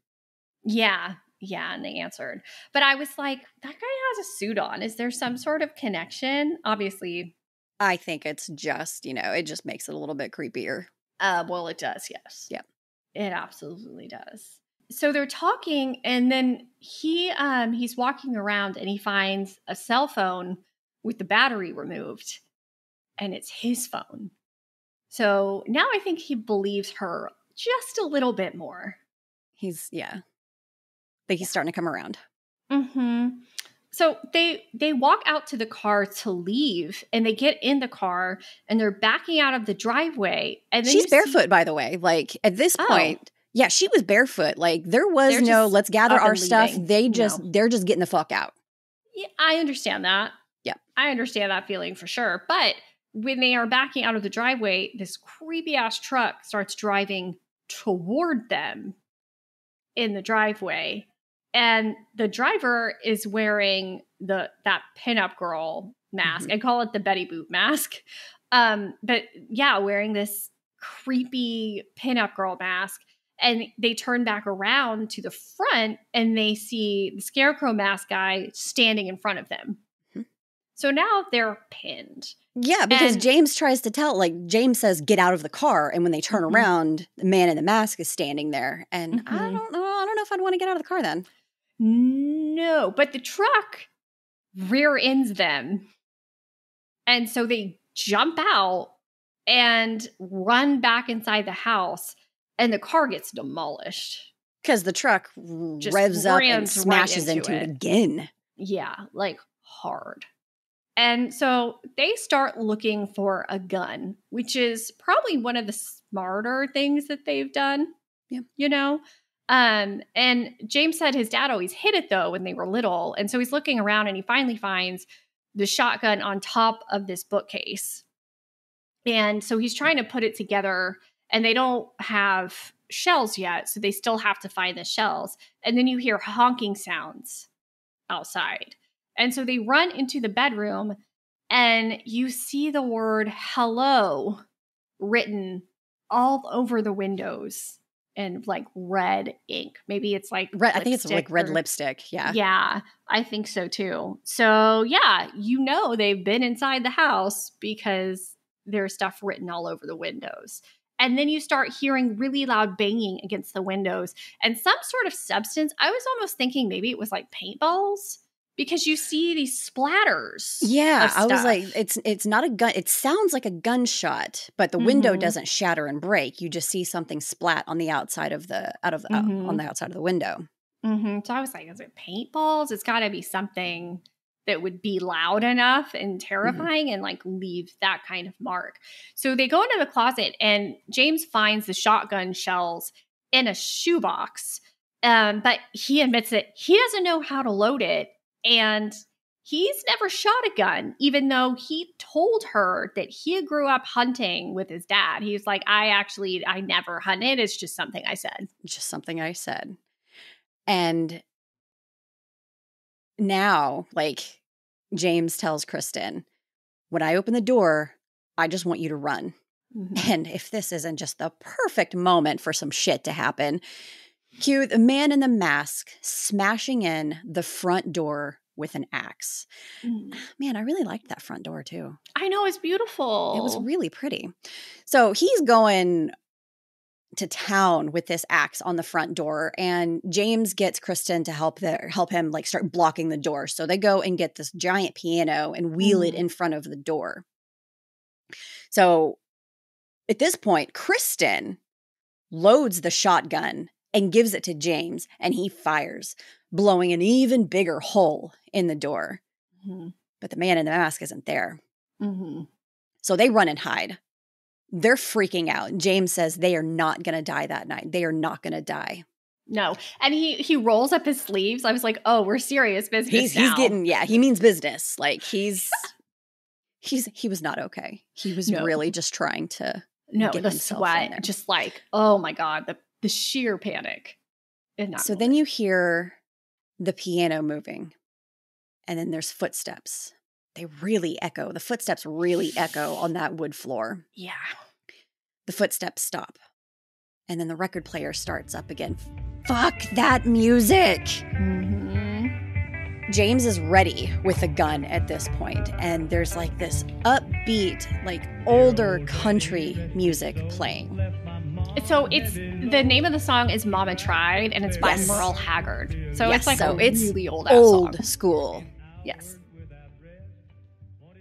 Speaker 5: Yeah. Yeah, and they answered. But I was like, that guy has a suit on. Is there some sort of connection? Obviously.
Speaker 4: I think it's just, it just makes it a little bit creepier.
Speaker 5: Well, it does, yes.
Speaker 4: Yeah.
Speaker 5: It absolutely does. so they're talking, and then he's walking around and he finds a cell phone with the battery removed, and it's his phone. So now I think he believes her just a little bit more.
Speaker 4: He's starting to come around.
Speaker 5: Mm-hmm. So they walk out to the car to leave, and they get in the car, and they're backing out of the driveway. And then
Speaker 4: she's barefoot, by the way. Like, at this point, yeah, she was barefoot. Like, there was no, let's gather our stuff. They're just getting the fuck out.
Speaker 5: Yeah, I understand that.
Speaker 4: Yeah.
Speaker 5: I understand that feeling for sure. But when they are backing out of the driveway, this creepy ass truck starts driving toward them in the driveway. And the driver is wearing that pinup girl mask. I call it the Betty Boop mask. But yeah, wearing this creepy pinup girl mask. And they turn back around to the front, and they see the Scarecrow mask guy standing in front of them. Mm-hmm. So now they're pinned.
Speaker 4: Yeah, because James tries to tell, like, James says, get out of the car. And when they turn around, the man in the mask is standing there. And I don't know if I'd want to get out of the car then.
Speaker 5: No, but the truck rear ends them. And so they jump out and run back inside the house, and the car gets demolished.
Speaker 4: Because the truck just revs up and smashes into it again.
Speaker 5: Yeah, like hard. And so they start looking for a gun, which is probably one of the smarter things that they've done.
Speaker 4: Yeah.
Speaker 5: You know? And James said his dad always hid it, though, when they were little. And so he's looking around, and he finally finds the shotgun on top of this bookcase. And so he's trying to put it together, and they don't have shells yet, so they still have to find the shells. And then you hear honking sounds outside. And so they run into the bedroom, and you see the word hello written all over the windows in like red ink. Maybe it's like
Speaker 4: red. I think it's like red lipstick. Yeah.
Speaker 5: Yeah, I think so too. So yeah, you know they've been inside the house because there's stuff written all over the windows. And then you start hearing really loud banging against the windows and some sort of substance. I was almost thinking maybe it was like paintballs, because you see these splatters.
Speaker 4: Yeah, I was like, it's not a gun. It sounds like a gunshot, but the window doesn't shatter and break. You just see something splat on the outside of the on the outside of the window.
Speaker 5: Mm-hmm. So I was like, is it paintballs? It's got to be something that would be loud enough and terrifying and like leave that kind of mark. So they go into the closet, and James finds the shotgun shells in a shoebox, but he admits that he doesn't know how to load it. And he's never shot a gun, even though he told her that he grew up hunting with his dad. He was like, I never hunted. It's just something I said.
Speaker 4: Just something I said. And now, like, James tells Kristen, when I open the door, I just want you to run. Mm-hmm. And if this isn't just the perfect moment for some shit to happen, cue the man in the mask smashing in the front door with an axe. Man, I really liked that front door too.
Speaker 5: I know, it's beautiful.
Speaker 4: It was really pretty. So he's going to town with this axe on the front door, and James gets Kristen to help him like start blocking the door. So they go and get this giant piano and wheel it in front of the door. So at this point, Kristen loads the shotgun and gives it to James, and he fires, blowing an even bigger hole in the door. Mm-hmm. But the man in the mask isn't there. Mm-hmm. So they run and hide. They're freaking out. James says they are not going to die that night. They are not going to die.
Speaker 5: No. And he rolls up his sleeves. I was like, oh, we're serious business now.
Speaker 4: He's getting, he means business. Like he was not okay. He was really just trying to get
Speaker 5: the
Speaker 4: himself
Speaker 5: sweat,
Speaker 4: in there. Just
Speaker 5: like, oh my God, the sheer panic.
Speaker 4: So then you hear the piano moving, and then there's footsteps. They really echo. The footsteps really echo on that wood floor.
Speaker 5: Yeah.
Speaker 4: The footsteps stop, and then the record player starts up again. Fuck that music! Mm-hmm. James is ready with a gun at this point, and there's like this upbeat, like older country music playing.
Speaker 5: So it's the name of the song is Mama Tried, and it's by
Speaker 4: Yes.
Speaker 5: Merle Haggard. So
Speaker 4: Yes,
Speaker 5: it's like
Speaker 4: so
Speaker 5: a
Speaker 4: it's
Speaker 5: really old ass
Speaker 4: old
Speaker 5: song.
Speaker 4: school.
Speaker 5: Yes.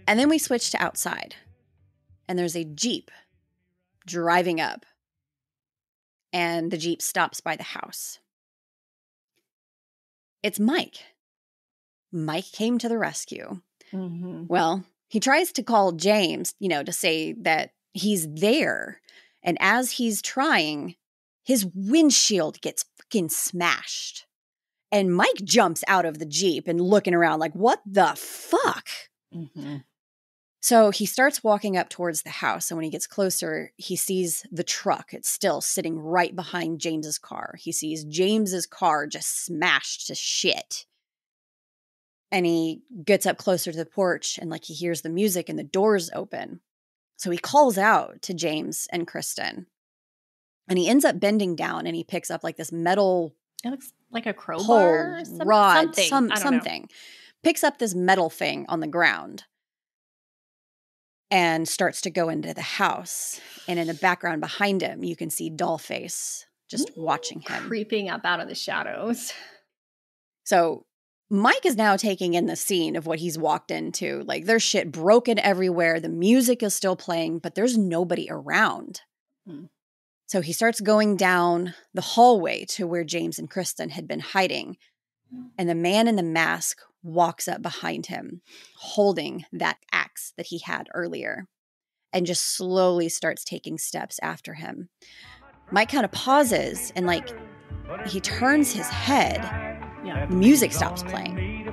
Speaker 4: And then we switch to outside, and there's a Jeep driving up, and the Jeep stops by the house. It's Mike. Mike came to the rescue.
Speaker 5: Mm-hmm.
Speaker 4: Well, he tries to call James, to say that he's there. And as he's trying, his windshield gets freaking smashed. And Mike jumps out of the Jeep and looking around like, what the fuck?
Speaker 5: Mm-hmm.
Speaker 4: So he starts walking up towards the house. And when he gets closer, he sees the truck. It's still sitting right behind James's car. He sees James's car just smashed to shit. And he gets up closer to the porch and he hears the music and the doors open. So he calls out to James and Kristen. And he ends up bending down and he picks up this metal
Speaker 5: It looks like a crowbar
Speaker 4: pole,
Speaker 5: or
Speaker 4: rod,
Speaker 5: something. I don't know.
Speaker 4: something. Picks up this metal thing on the ground and starts to go into the house. And in the background behind him, you can see Dollface just watching him.
Speaker 5: Creeping up out of the shadows.
Speaker 4: So Mike is now taking in the scene of what he's walked into. There's shit broken everywhere. The music is still playing, but there's nobody around. So he starts going down the hallway to where James and Kristen had been hiding. And the man in the mask walks up behind him, holding that axe that he had earlier, and just slowly starts taking steps after him. Mike kind of pauses and he turns his head.
Speaker 5: Yeah.
Speaker 4: Music stops playing,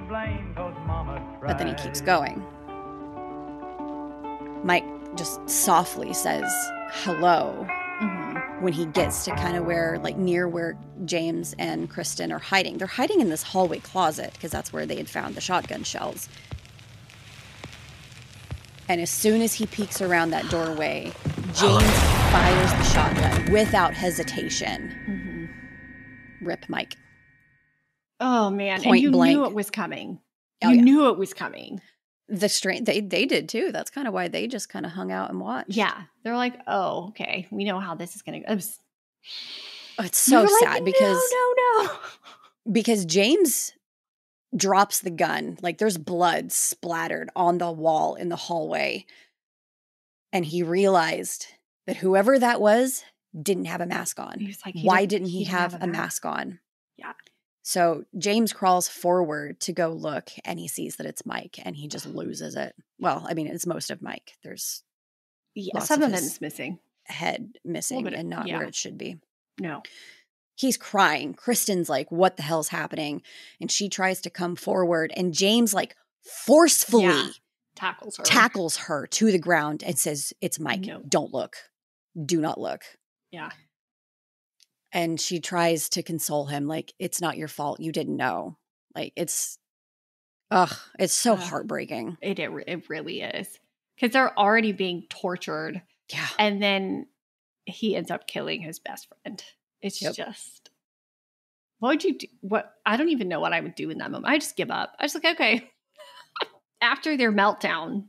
Speaker 4: but then he keeps going. Mike just softly says hello when he gets to kind of where, near where James and Kristen are hiding. They're hiding in this hallway closet because that's where they had found the shotgun shells. And as soon as he peeks around that doorway, James fires the shotgun without hesitation. Rip Mike.
Speaker 5: Oh, man.
Speaker 4: Point
Speaker 5: and you
Speaker 4: blank.
Speaker 5: knew it was coming.
Speaker 4: Oh,
Speaker 5: You
Speaker 4: yeah.
Speaker 5: knew it was coming.
Speaker 4: They did too. That's kind of why they just kind of hung out and watched.
Speaker 5: Yeah. They're like, oh, okay. We know how this is going to go.
Speaker 4: It's so sad because
Speaker 5: No.
Speaker 4: because James drops the gun. There's blood splattered on the wall in the hallway. And he realized that whoever that was didn't have a mask on.
Speaker 5: He was like,
Speaker 4: Why didn't he have a mask on?
Speaker 5: Yeah.
Speaker 4: So James crawls forward to go look, and he sees that it's Mike, and he just loses it. Well, I mean, it's most of Mike. There's lots
Speaker 5: some
Speaker 4: of
Speaker 5: of
Speaker 4: his
Speaker 5: them's missing.
Speaker 4: head missing and not
Speaker 5: yeah.
Speaker 4: where it should be.
Speaker 5: No.
Speaker 4: He's crying. Kristen's like, what the hell's happening? And she tries to come forward, and James forcefully tackles her to the ground and says, it's Mike.
Speaker 5: No.
Speaker 4: Don't look. Do not look.
Speaker 5: Yeah.
Speaker 4: And she tries to console him, it's not your fault. You didn't know. It's so heartbreaking.
Speaker 5: It really is. Because they're already being tortured.
Speaker 4: Yeah.
Speaker 5: And then he ends up killing his best friend. It's just, what would you do? I don't even know what I would do in that moment. I just give up. I was like, okay. After their meltdown,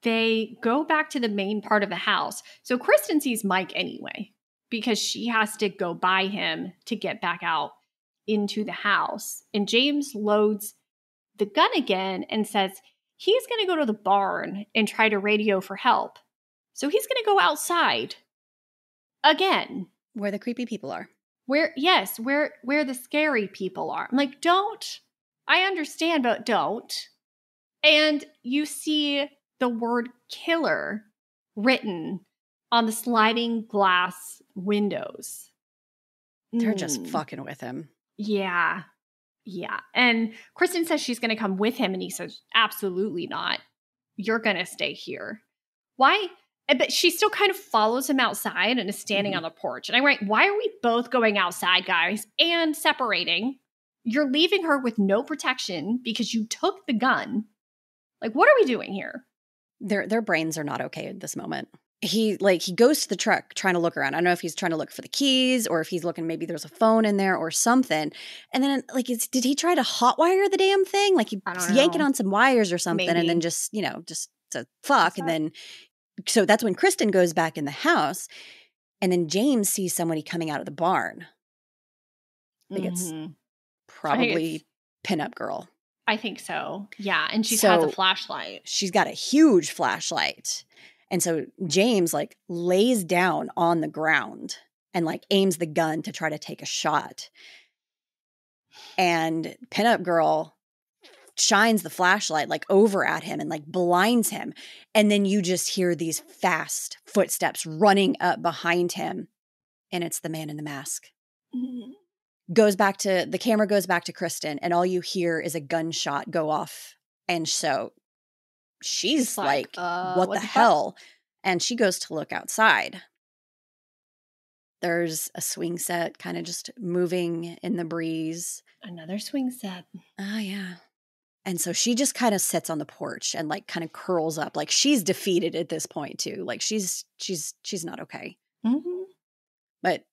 Speaker 5: they go back to the main part of the house. So Kristen sees Mike anyway, because she has to go by him to get back out into the house. And James loads the gun again and says he's going to go to the barn and try to radio for help. So he's going to go outside again.
Speaker 4: Where the creepy people are.
Speaker 5: Where the scary people are. I'm like, don't. I understand, but don't. And you see the word killer written on the sliding glass windows.
Speaker 4: They're just fucking with him.
Speaker 5: Yeah. Yeah. And Kristen says she's going to come with him. And he says, absolutely not. You're going to stay here. Why? But she still kind of follows him outside and is standing on the porch. And I'm like, why are we both going outside, guys, and separating? You're leaving her with no protection because you took the gun. What are we doing here?
Speaker 4: Their brains are not okay at this moment. He goes to the truck trying to look around. I don't know if he's trying to look for the keys or if he's looking, maybe there's a phone in there or something. And then did he try to hotwire the damn thing? He's yanking on some wires or something. Maybe. And then just to fuck. And then, so that's when Kristen goes back in the house And then James sees somebody coming out of the barn. I think it's probably Pinup Girl.
Speaker 5: I think so. Yeah. And she has a flashlight.
Speaker 4: She's got a huge flashlight. And so James like lays down on the ground and like aims the gun to try to take a shot. And Pinup Girl shines the flashlight like over at him and like blinds him. And then you just hear these fast footsteps running up behind him. And it's the man in the mask.
Speaker 5: Mm-hmm.
Speaker 4: The camera goes back to Kristen, and all you hear is a gunshot go off. And so she's like, what the hell? And she goes to look outside. There's a swing set kind of just moving in the breeze.
Speaker 5: Another swing set.
Speaker 4: Oh, yeah. And so she just kind of sits on the porch and like kind of curls up. Like she's defeated at this point too. Like she's not okay.
Speaker 5: Mm-hmm.
Speaker 4: But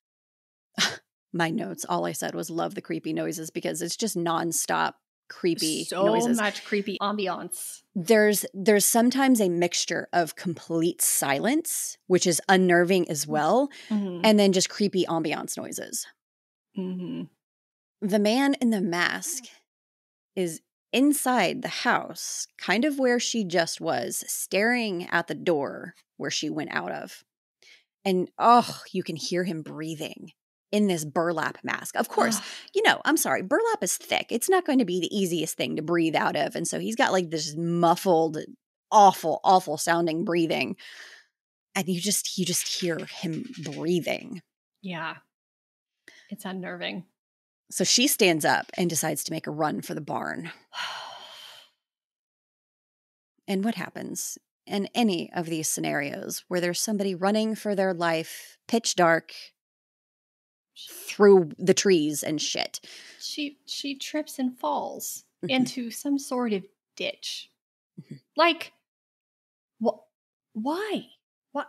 Speaker 4: my notes, all I said was love the creepy noises because it's just nonstop creepy noises.
Speaker 5: So much creepy ambiance.
Speaker 4: There's sometimes a mixture of complete silence, which is unnerving as well, and then just creepy ambiance noises.
Speaker 5: Mm-hmm.
Speaker 4: The man in the mask is inside the house, kind of where she just was, staring at the door where she went out of. And you can hear him breathing in this burlap mask. Of course, I'm sorry, burlap is thick. It's not going to be the easiest thing to breathe out of. And so he's got like this muffled, awful, awful sounding breathing. And you just hear him breathing.
Speaker 5: Yeah. It's unnerving.
Speaker 4: So she stands up and decides to make a run for the barn. And what happens in any of these scenarios where there's somebody running for their life, pitch dark, through the trees and shit?
Speaker 5: She trips and falls into some sort of ditch. Like, why? What?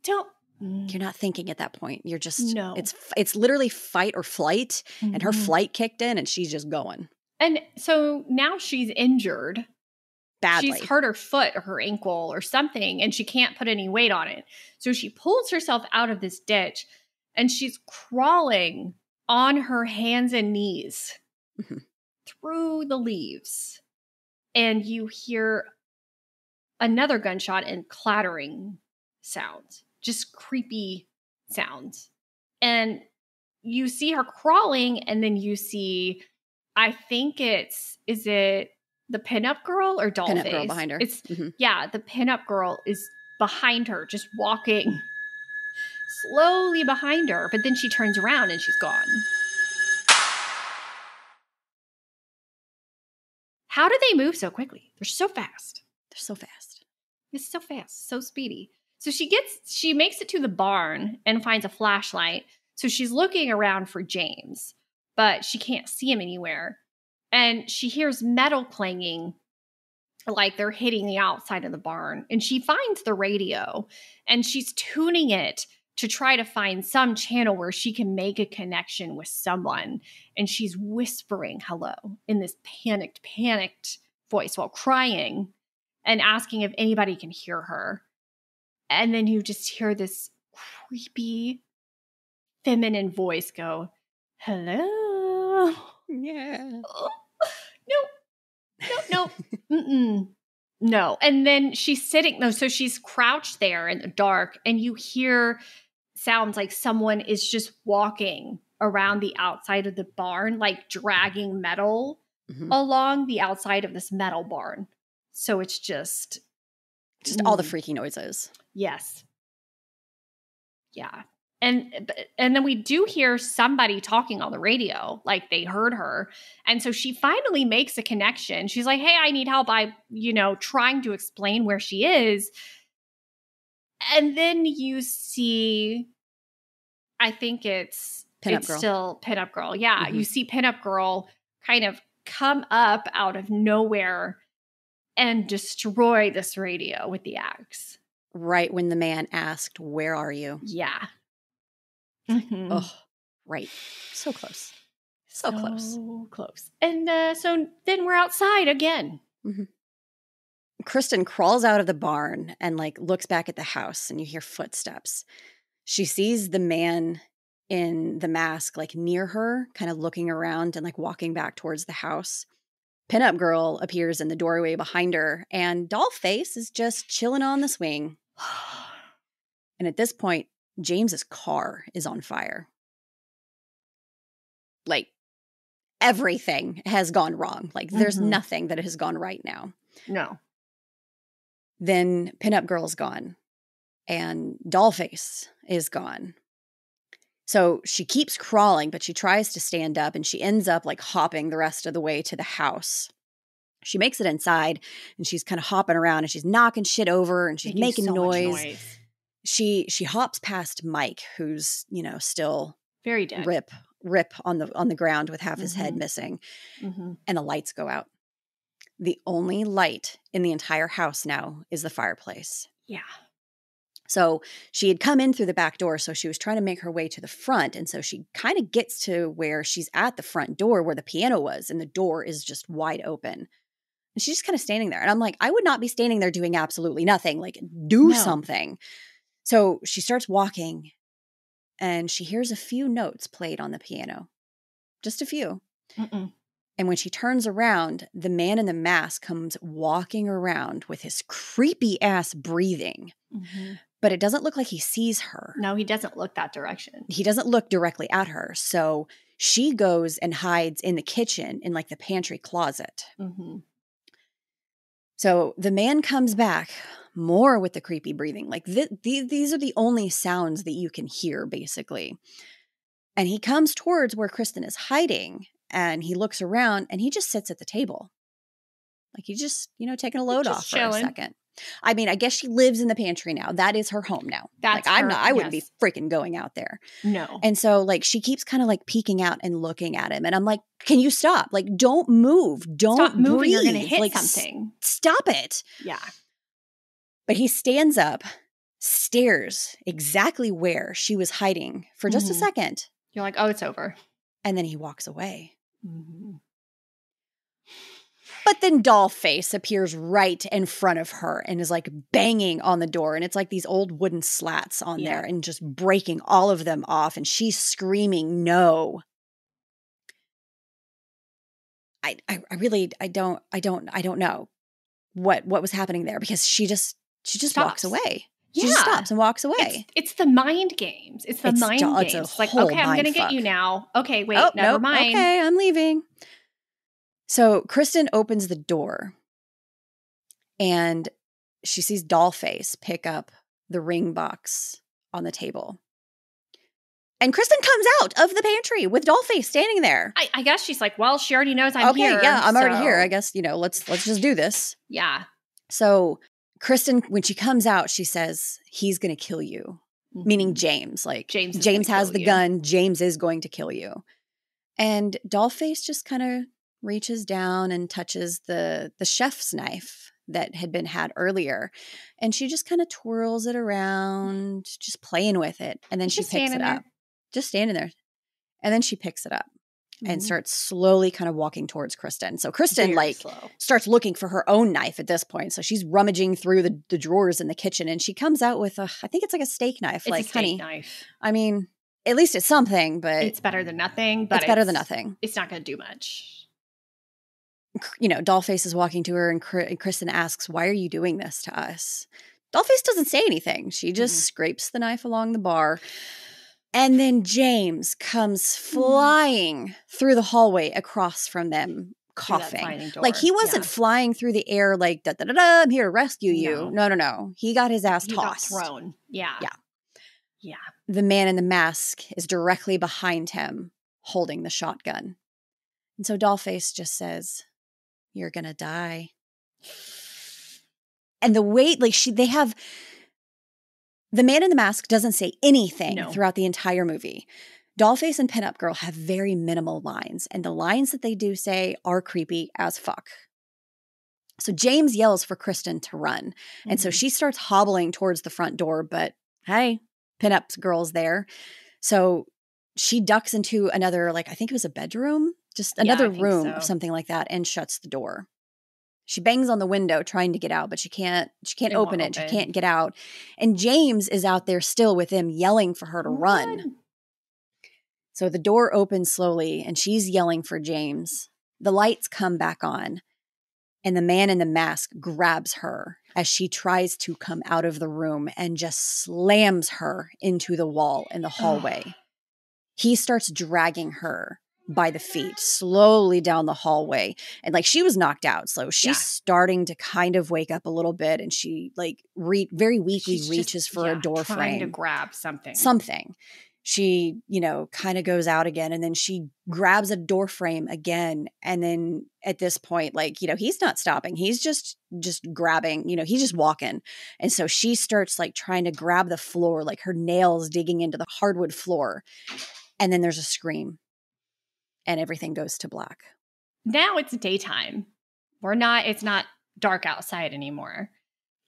Speaker 5: Don't.
Speaker 4: You're not thinking at that point. You're just, it's literally fight or flight, and her flight kicked in and she's just going.
Speaker 5: And so now she's injured.
Speaker 4: Badly.
Speaker 5: She's hurt her foot or her ankle or something, and she can't put any weight on it. So she pulls herself out of this ditch, and she's crawling on her hands and knees through the leaves. And you hear another gunshot and clattering sounds. Just creepy sounds. And you see her crawling, and then you see, I think is it the pinup girl or Dollface?
Speaker 4: Pinup girl behind her.
Speaker 5: It's yeah, the pinup girl is behind her, just walking slowly behind her, but then she turns around and she's gone. How do they move so quickly? They're so fast.
Speaker 4: They're so fast.
Speaker 5: It's so fast, so speedy. So she makes it to the barn and finds a flashlight. So she's looking around for James, but she can't see him anywhere. And she hears metal clanging, like they're hitting the outside of the barn. And she finds the radio, and she's tuning it to try to find some channel where she can make a connection with someone. And she's whispering hello in this panicked voice while crying and asking if anybody can hear her. And then you just hear this creepy feminine voice go, hello.
Speaker 4: Yeah.
Speaker 5: Oh, no. No. And then she's sitting, so she's crouched there in the dark, and you hear sounds like someone is just walking around the outside of the barn, like dragging metal along the outside of this metal barn. So it's just
Speaker 4: all the freaky noises.
Speaker 5: Yes. Yeah. And then we do hear somebody talking on the radio, like they heard her. And so she finally makes a connection. She's like, hey, I need help. Trying to explain where she is. And then you see, I think it's still Pinup Girl. Yeah. You see Pinup Girl kind of come up out of nowhere and destroy this radio with the axe.
Speaker 4: Right when the man asked, where are you?
Speaker 5: Yeah.
Speaker 4: Oh, right. So close. So close.
Speaker 5: And so then we're outside again.
Speaker 4: Kristen crawls out of the barn and like looks back at the house, and you hear footsteps. She sees the man in the mask like near her, kind of looking around and like walking back towards the house. Pinup Girl appears in the doorway behind her, and Dollface is just chilling on the swing. And at this point, James's car is on fire. Like, everything has gone wrong. Like, there's nothing that has gone right now.
Speaker 5: No.
Speaker 4: Then Pinup Girl's gone, and Dollface is gone. So she keeps crawling, but she tries to stand up, and she ends up like hopping the rest of the way to the house. She makes it inside, and she's kind of hopping around, and she's knocking shit over, and she's making
Speaker 5: so much
Speaker 4: noise. She hops past Mike, who's, you know, still
Speaker 5: very dead.
Speaker 4: Rip on the ground with half his head missing, and the lights go out. The only light in the entire house now is the fireplace.
Speaker 5: Yeah.
Speaker 4: So she had come in through the back door, so she was trying to make her way to the front, and so she kind of gets to where she's at the front door where the piano was, and the door is just wide open. And she's just kind of standing there. And I'm like, I would not be standing there doing absolutely nothing. Like, do something. So she starts walking, and she hears a few notes played on the piano. Just a few. And when she turns around, the man in the mask comes walking around with his creepy ass breathing. But it doesn't look like he sees her.
Speaker 5: No, he doesn't look that direction.
Speaker 4: He doesn't look directly at her. So she goes and hides in the kitchen in like the pantry closet. So the man comes back more with the creepy breathing. Like these are the only sounds that you can hear, basically. And he comes towards where Kristen is hiding, and he looks around, and he just sits at the table. Like he's just, you know, taking a load off for a second. I mean, I guess she lives in the pantry now. That is her home now.
Speaker 5: That's
Speaker 4: like,
Speaker 5: her,
Speaker 4: I wouldn't be freaking going out there.
Speaker 5: No.
Speaker 4: And so like she keeps kind of like peeking out and looking at him. And I'm like, can you stop? Like, don't move. Don't
Speaker 5: stop moving.
Speaker 4: breathe.
Speaker 5: You're going to hit
Speaker 4: like,
Speaker 5: something.
Speaker 4: Stop it.
Speaker 5: Yeah.
Speaker 4: But he stands up, stares exactly where she was hiding for just a second.
Speaker 5: You're like, oh, it's over.
Speaker 4: And then he walks away. But then Dollface appears right in front of her and is like banging on the door. And it's like these old wooden slats on there and just breaking all of them off. And she's screaming, no. I don't know what was happening there, because she just walks away. She just stops and walks away.
Speaker 5: It's the mind games. It's the mind games. It's like, okay, I'm going to get you now. Okay, wait, never mind.
Speaker 4: Okay, I'm leaving. So Kristen opens the door, and she sees Dollface pick up the ring box on the table. And Kristen comes out of the pantry with Dollface standing there.
Speaker 5: I guess she's like, well, she already knows I'm here.
Speaker 4: Okay, yeah, I'm already here. I guess, you know, let's just do this.
Speaker 5: Yeah.
Speaker 4: So Kristen, when she comes out, she says, he's going to kill you. Meaning James. Like, James has the gun. James is going to kill you. And Dollface just kind of reaches down and touches the chef's knife that had been had earlier. And she just kind of twirls it around, just playing with it. And then she picks it up. Just standing there. And then she picks it up and starts slowly kind of walking towards Kristen. So Kristen starts looking for her own knife at this point. So she's rummaging through the drawers in the kitchen, and she comes out with I think it's like a steak knife.
Speaker 5: It's
Speaker 4: like,
Speaker 5: a steak knife.
Speaker 4: I mean, at least it's something, but
Speaker 5: it's better than nothing. But
Speaker 4: it's better than nothing.
Speaker 5: It's not going to do much.
Speaker 4: You know, Dollface is walking to her, and Kristen asks, why are you doing this to us? Dollface doesn't say anything. She just scrapes the knife along the bar. And then James comes flying through the hallway across from them, coughing. Like, he wasn't flying through the air like, da-da-da-da, I'm here to rescue you. No. He got his ass tossed.
Speaker 5: He got thrown. Yeah.
Speaker 4: The man in the mask is directly behind him, holding the shotgun. And so Dollface just says, you're going to die. And the way, like, they have... The man in the mask doesn't say anything throughout the entire movie. Dollface and Pinup Girl have very minimal lines, and the lines that they do say are creepy as fuck. So James yells for Kristen to run, and so she starts hobbling towards the front door, but hey, Pinup Girl's there. So she ducks into another, like, I think it was a bedroom, just another room or something like that, and shuts the door. She bangs on the window trying to get out, but she can't open it. She
Speaker 5: open.
Speaker 4: can't get out. And James is out there still with him, yelling for her to run. So the door opens slowly and she's yelling for James. The lights come back on and the man in the mask grabs her as she tries to come out of the room and just slams her into the wall in the hallway. He starts dragging her by the feet slowly down the hallway, and like she was knocked out, so she's starting to kind of wake up a little bit, and she like very weakly reaches for a door
Speaker 5: trying
Speaker 4: frame
Speaker 5: to grab something.
Speaker 4: She kind of goes out again, and then she grabs a door frame again, and then at this point, like, he's not stopping, he's just grabbing, he's just walking. And so she starts like trying to grab the floor, like her nails digging into the hardwood floor, and then there's a scream. And everything goes to black.
Speaker 5: Now it's daytime. It's not dark outside anymore.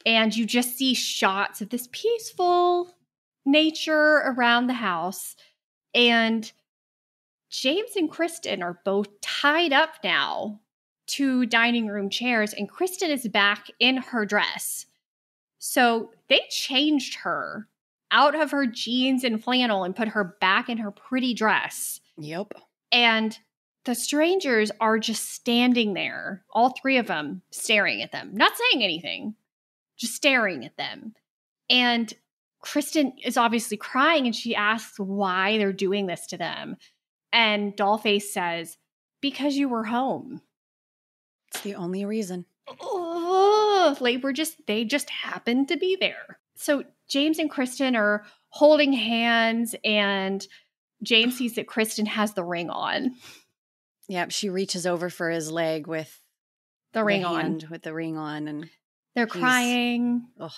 Speaker 5: And you just see shots of this peaceful nature around the house. And James and Kristen are both tied up now to dining room chairs. And Kristen is back in her dress. So they changed her out of her jeans and flannel and put her back in her pretty dress.
Speaker 4: Yep.
Speaker 5: And the strangers are just standing there, all three of them, staring at them, not saying anything, just staring at them. And Kristen is obviously crying, and she asks why they're doing this to them. And Dollface says, because you were home.
Speaker 4: It's the only reason.
Speaker 5: They just happened to be there. So James and Kristen are holding hands, and James sees that Kristen has the ring on.
Speaker 4: Yep, she reaches over for his leg with
Speaker 5: the ring on,
Speaker 4: and
Speaker 5: they're crying.
Speaker 4: Ugh.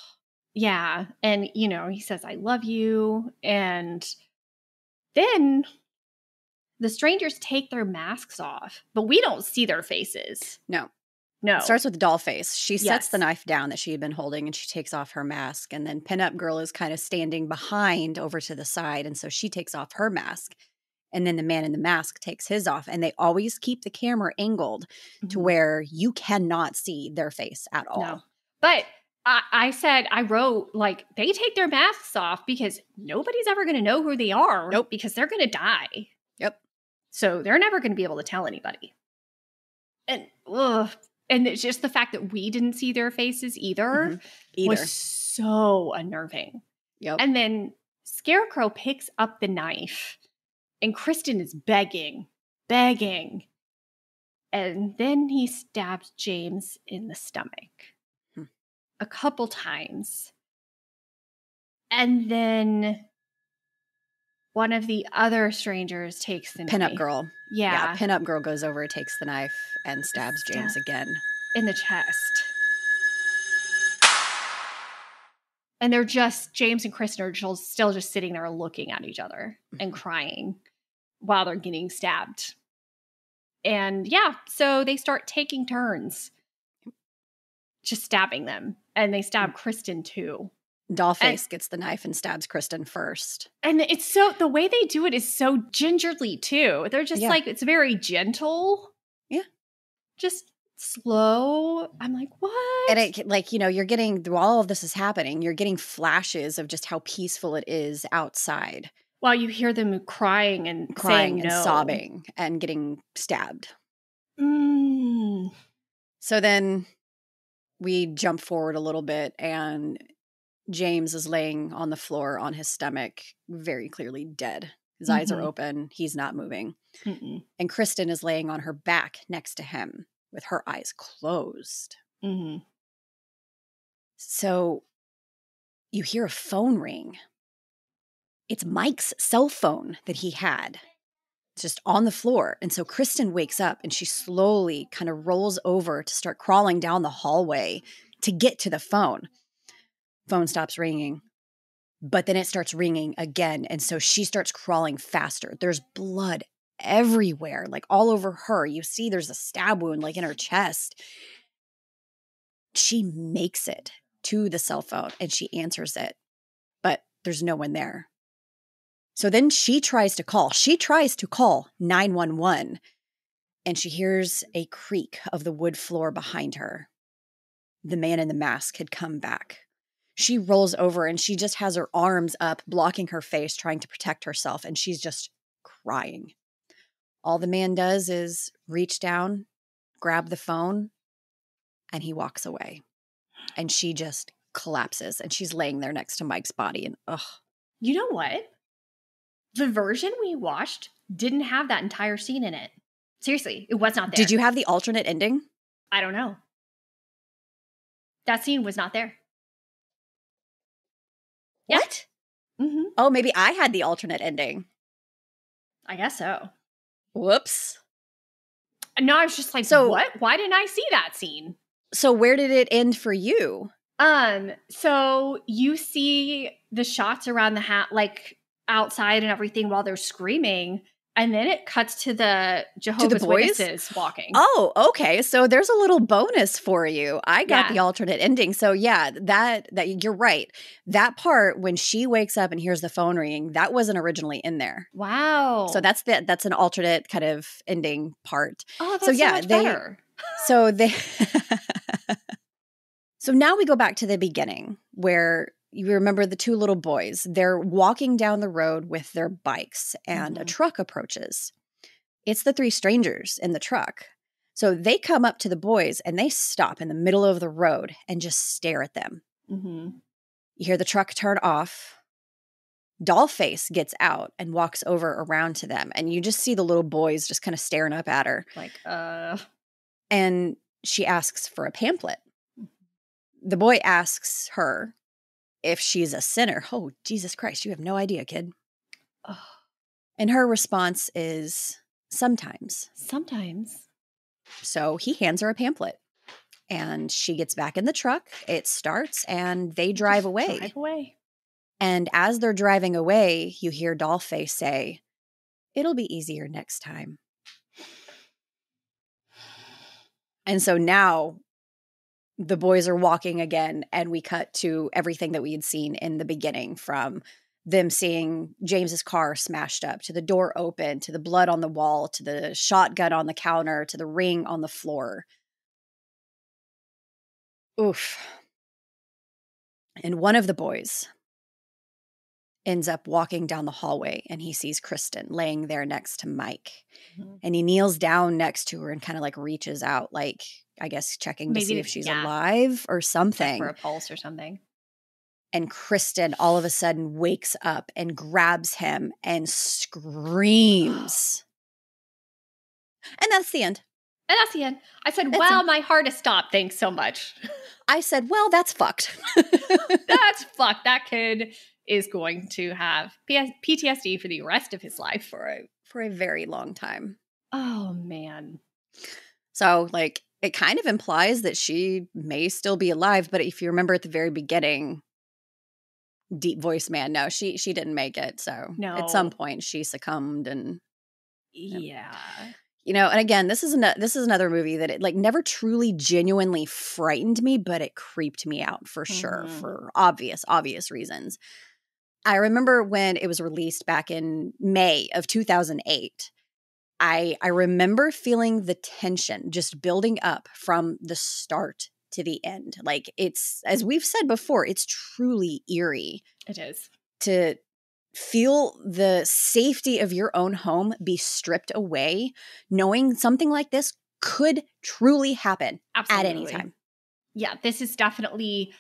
Speaker 5: Yeah, and he says, "I love you," and then the strangers take their masks off, but we don't see their faces.
Speaker 4: No.
Speaker 5: No.
Speaker 4: It starts with Dollface. She sets the knife down that she had been holding, and she takes off her mask. And then Pinup Girl is kind of standing behind over to the side, and so she takes off her mask. And then the man in the mask takes his off. And they always keep the camera angled to where you cannot see their face at all.
Speaker 5: No. But I wrote, like, they take their masks off because nobody's ever going to know who they are.
Speaker 4: Nope.
Speaker 5: Because they're going to die.
Speaker 4: Yep.
Speaker 5: So they're never going to be able to tell anybody. And it's just the fact that we didn't see their faces either. Was so unnerving.
Speaker 4: Yep.
Speaker 5: And then Scarecrow picks up the knife, and Kristen is begging. And then he stabs James in the stomach a couple times. And then one of the other strangers takes the knife.
Speaker 4: Pinup Girl.
Speaker 5: Yeah.
Speaker 4: Pinup Girl goes over, takes the knife, and stabs James again.
Speaker 5: In the chest. And they're James and Kristen are still just sitting there looking at each other and crying while they're getting stabbed. And so they start taking turns just stabbing them. And they stab Kristen too.
Speaker 4: Dollface gets the knife and stabs Kristen first.
Speaker 5: And it's the way they do it is so gingerly too. They're just like, it's very gentle.
Speaker 4: Yeah.
Speaker 5: Just slow. I'm like, what?
Speaker 4: And you're getting, while all of this is happening, you're getting flashes of just how peaceful it is outside.
Speaker 5: While you hear them crying and saying
Speaker 4: and
Speaker 5: no.
Speaker 4: sobbing and getting stabbed.
Speaker 5: Mm.
Speaker 4: So then we jump forward a little bit, and James is laying on the floor on his stomach, very clearly dead. His eyes are open. He's not moving.
Speaker 5: Mm-mm.
Speaker 4: And Kristen is laying on her back next to him with her eyes closed.
Speaker 5: Mm-hmm.
Speaker 4: So you hear a phone ring. It's Mike's cell phone that he had. It's just on the floor. And so Kristen wakes up, and she slowly kind of rolls over to start crawling down the hallway to get to the phone. Phone stops ringing, but then it starts ringing again. And so she starts crawling faster. There's blood everywhere, like all over her. You see there's a stab wound like in her chest. She makes it to the cell phone and she answers it, but there's no one there. So then she tries to call 911, and she hears a creak of the wood floor behind her. the man in the mask had come back. She rolls over and she just has her arms up, blocking her face, trying to protect herself, and she's just crying. All the man does is reach down, grab the phone, and he walks away. And she just collapses, and she's laying there next to Mike's body, and ugh.
Speaker 5: You know what? The version we watched didn't have that entire scene in it. Seriously, it was not there.
Speaker 4: Did you have the alternate ending?
Speaker 5: I don't know. That scene was not there.
Speaker 4: What?
Speaker 5: Mm-hmm.
Speaker 4: Oh, maybe I had the alternate ending.
Speaker 5: I guess so.
Speaker 4: Whoops.
Speaker 5: No, I was just like,
Speaker 4: So-
Speaker 5: what? Why didn't I see that scene?
Speaker 4: So where did it end for you?
Speaker 5: So you see the shots around the like outside and everything while they're screaming, and then it cuts to the Jehovah's
Speaker 4: boys?
Speaker 5: Witnesses walking.
Speaker 4: Oh, okay. So there's a little bonus for you. I got
Speaker 5: Yeah.
Speaker 4: the alternate ending. So yeah, that you're right. That part when she wakes up and hears the phone ringing, that wasn't originally in there.
Speaker 5: Wow.
Speaker 4: So that's an alternate kind of ending part.
Speaker 5: oh, that's
Speaker 4: so yeah,
Speaker 5: much
Speaker 4: they-
Speaker 5: better.
Speaker 4: So they So now we go back to the beginning where you remember the two little boys. They're walking down the road with their bikes and a truck approaches. It's the three strangers in the truck. So they come up to the boys and they stop in the middle of the road and just stare at them.
Speaker 5: Mm-hmm.
Speaker 4: You hear the truck turn off. Dollface gets out and walks over around to them. And you just see the little boys just kind of staring up at her.
Speaker 5: Like,
Speaker 4: And she asks for a pamphlet. The boy asks her if she's a sinner. Oh, Jesus Christ, you have no idea, kid.
Speaker 5: Ugh.
Speaker 4: And her response is, sometimes.
Speaker 5: Sometimes.
Speaker 4: So he hands her a pamphlet. And she gets back in the truck. It starts and they drive away.
Speaker 5: Drive away.
Speaker 4: And as they're driving away, you hear Dollface say, "It'll be easier next time." And so now the boys are walking again, and we cut to everything that we had seen in the beginning, from them seeing James's car smashed up, to the door open, to the blood on the wall, to the shotgun on the counter, to the ring on the floor. Oof. And one of the boys ends up walking down the hallway, and he sees Kristen laying there next to Mike.
Speaker 5: Mhm.
Speaker 4: And he kneels down next to her and kind of like reaches out, like, I guess checking to
Speaker 5: Maybe
Speaker 4: see
Speaker 5: to-
Speaker 4: if she's
Speaker 5: yeah.
Speaker 4: alive or
Speaker 5: Check
Speaker 4: something.
Speaker 5: for a pulse or something.
Speaker 4: And Kristen all of a sudden wakes up and grabs him and screams. And that's the end.
Speaker 5: And that's the end. I said,
Speaker 4: That's
Speaker 5: wow,
Speaker 4: it.
Speaker 5: my heart has stopped. Thanks so much.
Speaker 4: I said, well, that's fucked.
Speaker 5: That's fucked. That kid is going to have PTSD for the rest of his life.
Speaker 4: for a very long time.
Speaker 5: Oh, man.
Speaker 4: So, like, it kind of implies that she may still be alive, but if you remember at the very beginning, deep voice man, no, she didn't make it. So
Speaker 5: No.
Speaker 4: at some point she succumbed, and
Speaker 5: Yeah.
Speaker 4: you know, and again, this is another movie that it like never truly genuinely frightened me, but it creeped me out for sure,
Speaker 5: Mhm.
Speaker 4: for obvious reasons. I remember when it was released back in May of 2008. I remember feeling the tension just building up from the start to the end. Like, it's, as we've said before, it's truly eerie
Speaker 5: It is.
Speaker 4: to feel the safety of your own home be stripped away, knowing something like this could truly happen
Speaker 5: Absolutely.
Speaker 4: at any time.
Speaker 5: Yeah, this is definitely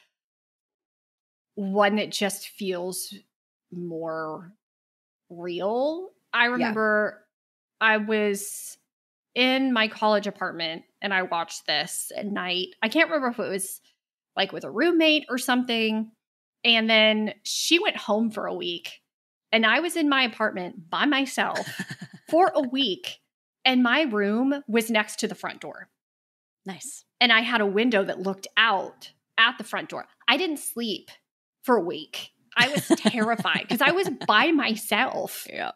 Speaker 5: one that just feels more real. I remember I was in my college apartment and I watched this at night. I can't remember if it was like with a roommate or something. And then she went home for a week and I was in my apartment by myself for a week. And my room was next to the front door.
Speaker 4: Nice.
Speaker 5: And I had a window that looked out at the front door. I didn't sleep for a week. I was terrified because I was by myself.
Speaker 4: Yeah.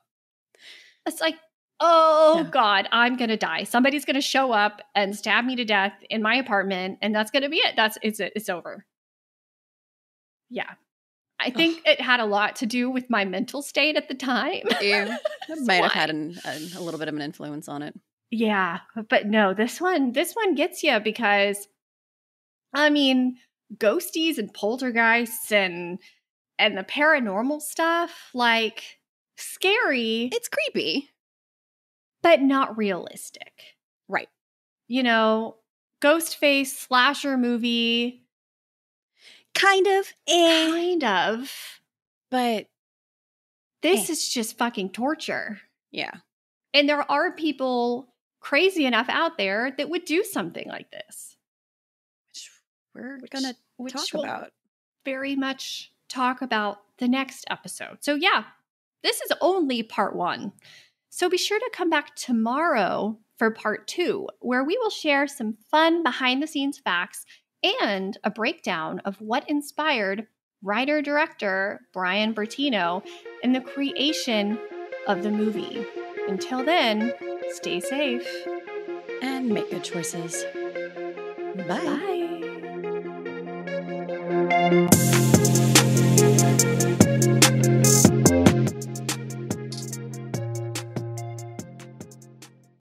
Speaker 5: It's like, oh
Speaker 4: Yeah.
Speaker 5: God, I'm going to die. Somebody's going to show up and stab me to death in my apartment. And that's going to be it. It's over. Yeah. I think it had a lot to do with my mental state at the time.
Speaker 4: Yeah. That
Speaker 5: That's
Speaker 4: might have
Speaker 5: why.
Speaker 4: had a little bit of an influence on it.
Speaker 5: Yeah, but no, this one gets you because I mean, ghosties and poltergeists and the paranormal stuff, like, scary.
Speaker 4: It's creepy.
Speaker 5: But not realistic.
Speaker 4: Right.
Speaker 5: You know, Ghostface slasher movie.
Speaker 4: Kind of.
Speaker 5: Kind of.
Speaker 4: But
Speaker 5: this is just fucking torture.
Speaker 4: Yeah.
Speaker 5: And there are people crazy enough out there that would do something like this.
Speaker 4: We're going to talk about.
Speaker 5: Very much talk about the next episode. So yeah, this is only part 1. So be sure to come back tomorrow for part 2, where we will share some fun behind-the-scenes facts and a breakdown of what inspired writer-director Brian Bertino in the creation of the movie. Until then, stay safe.
Speaker 4: And make good choices. Bye.
Speaker 5: Bye.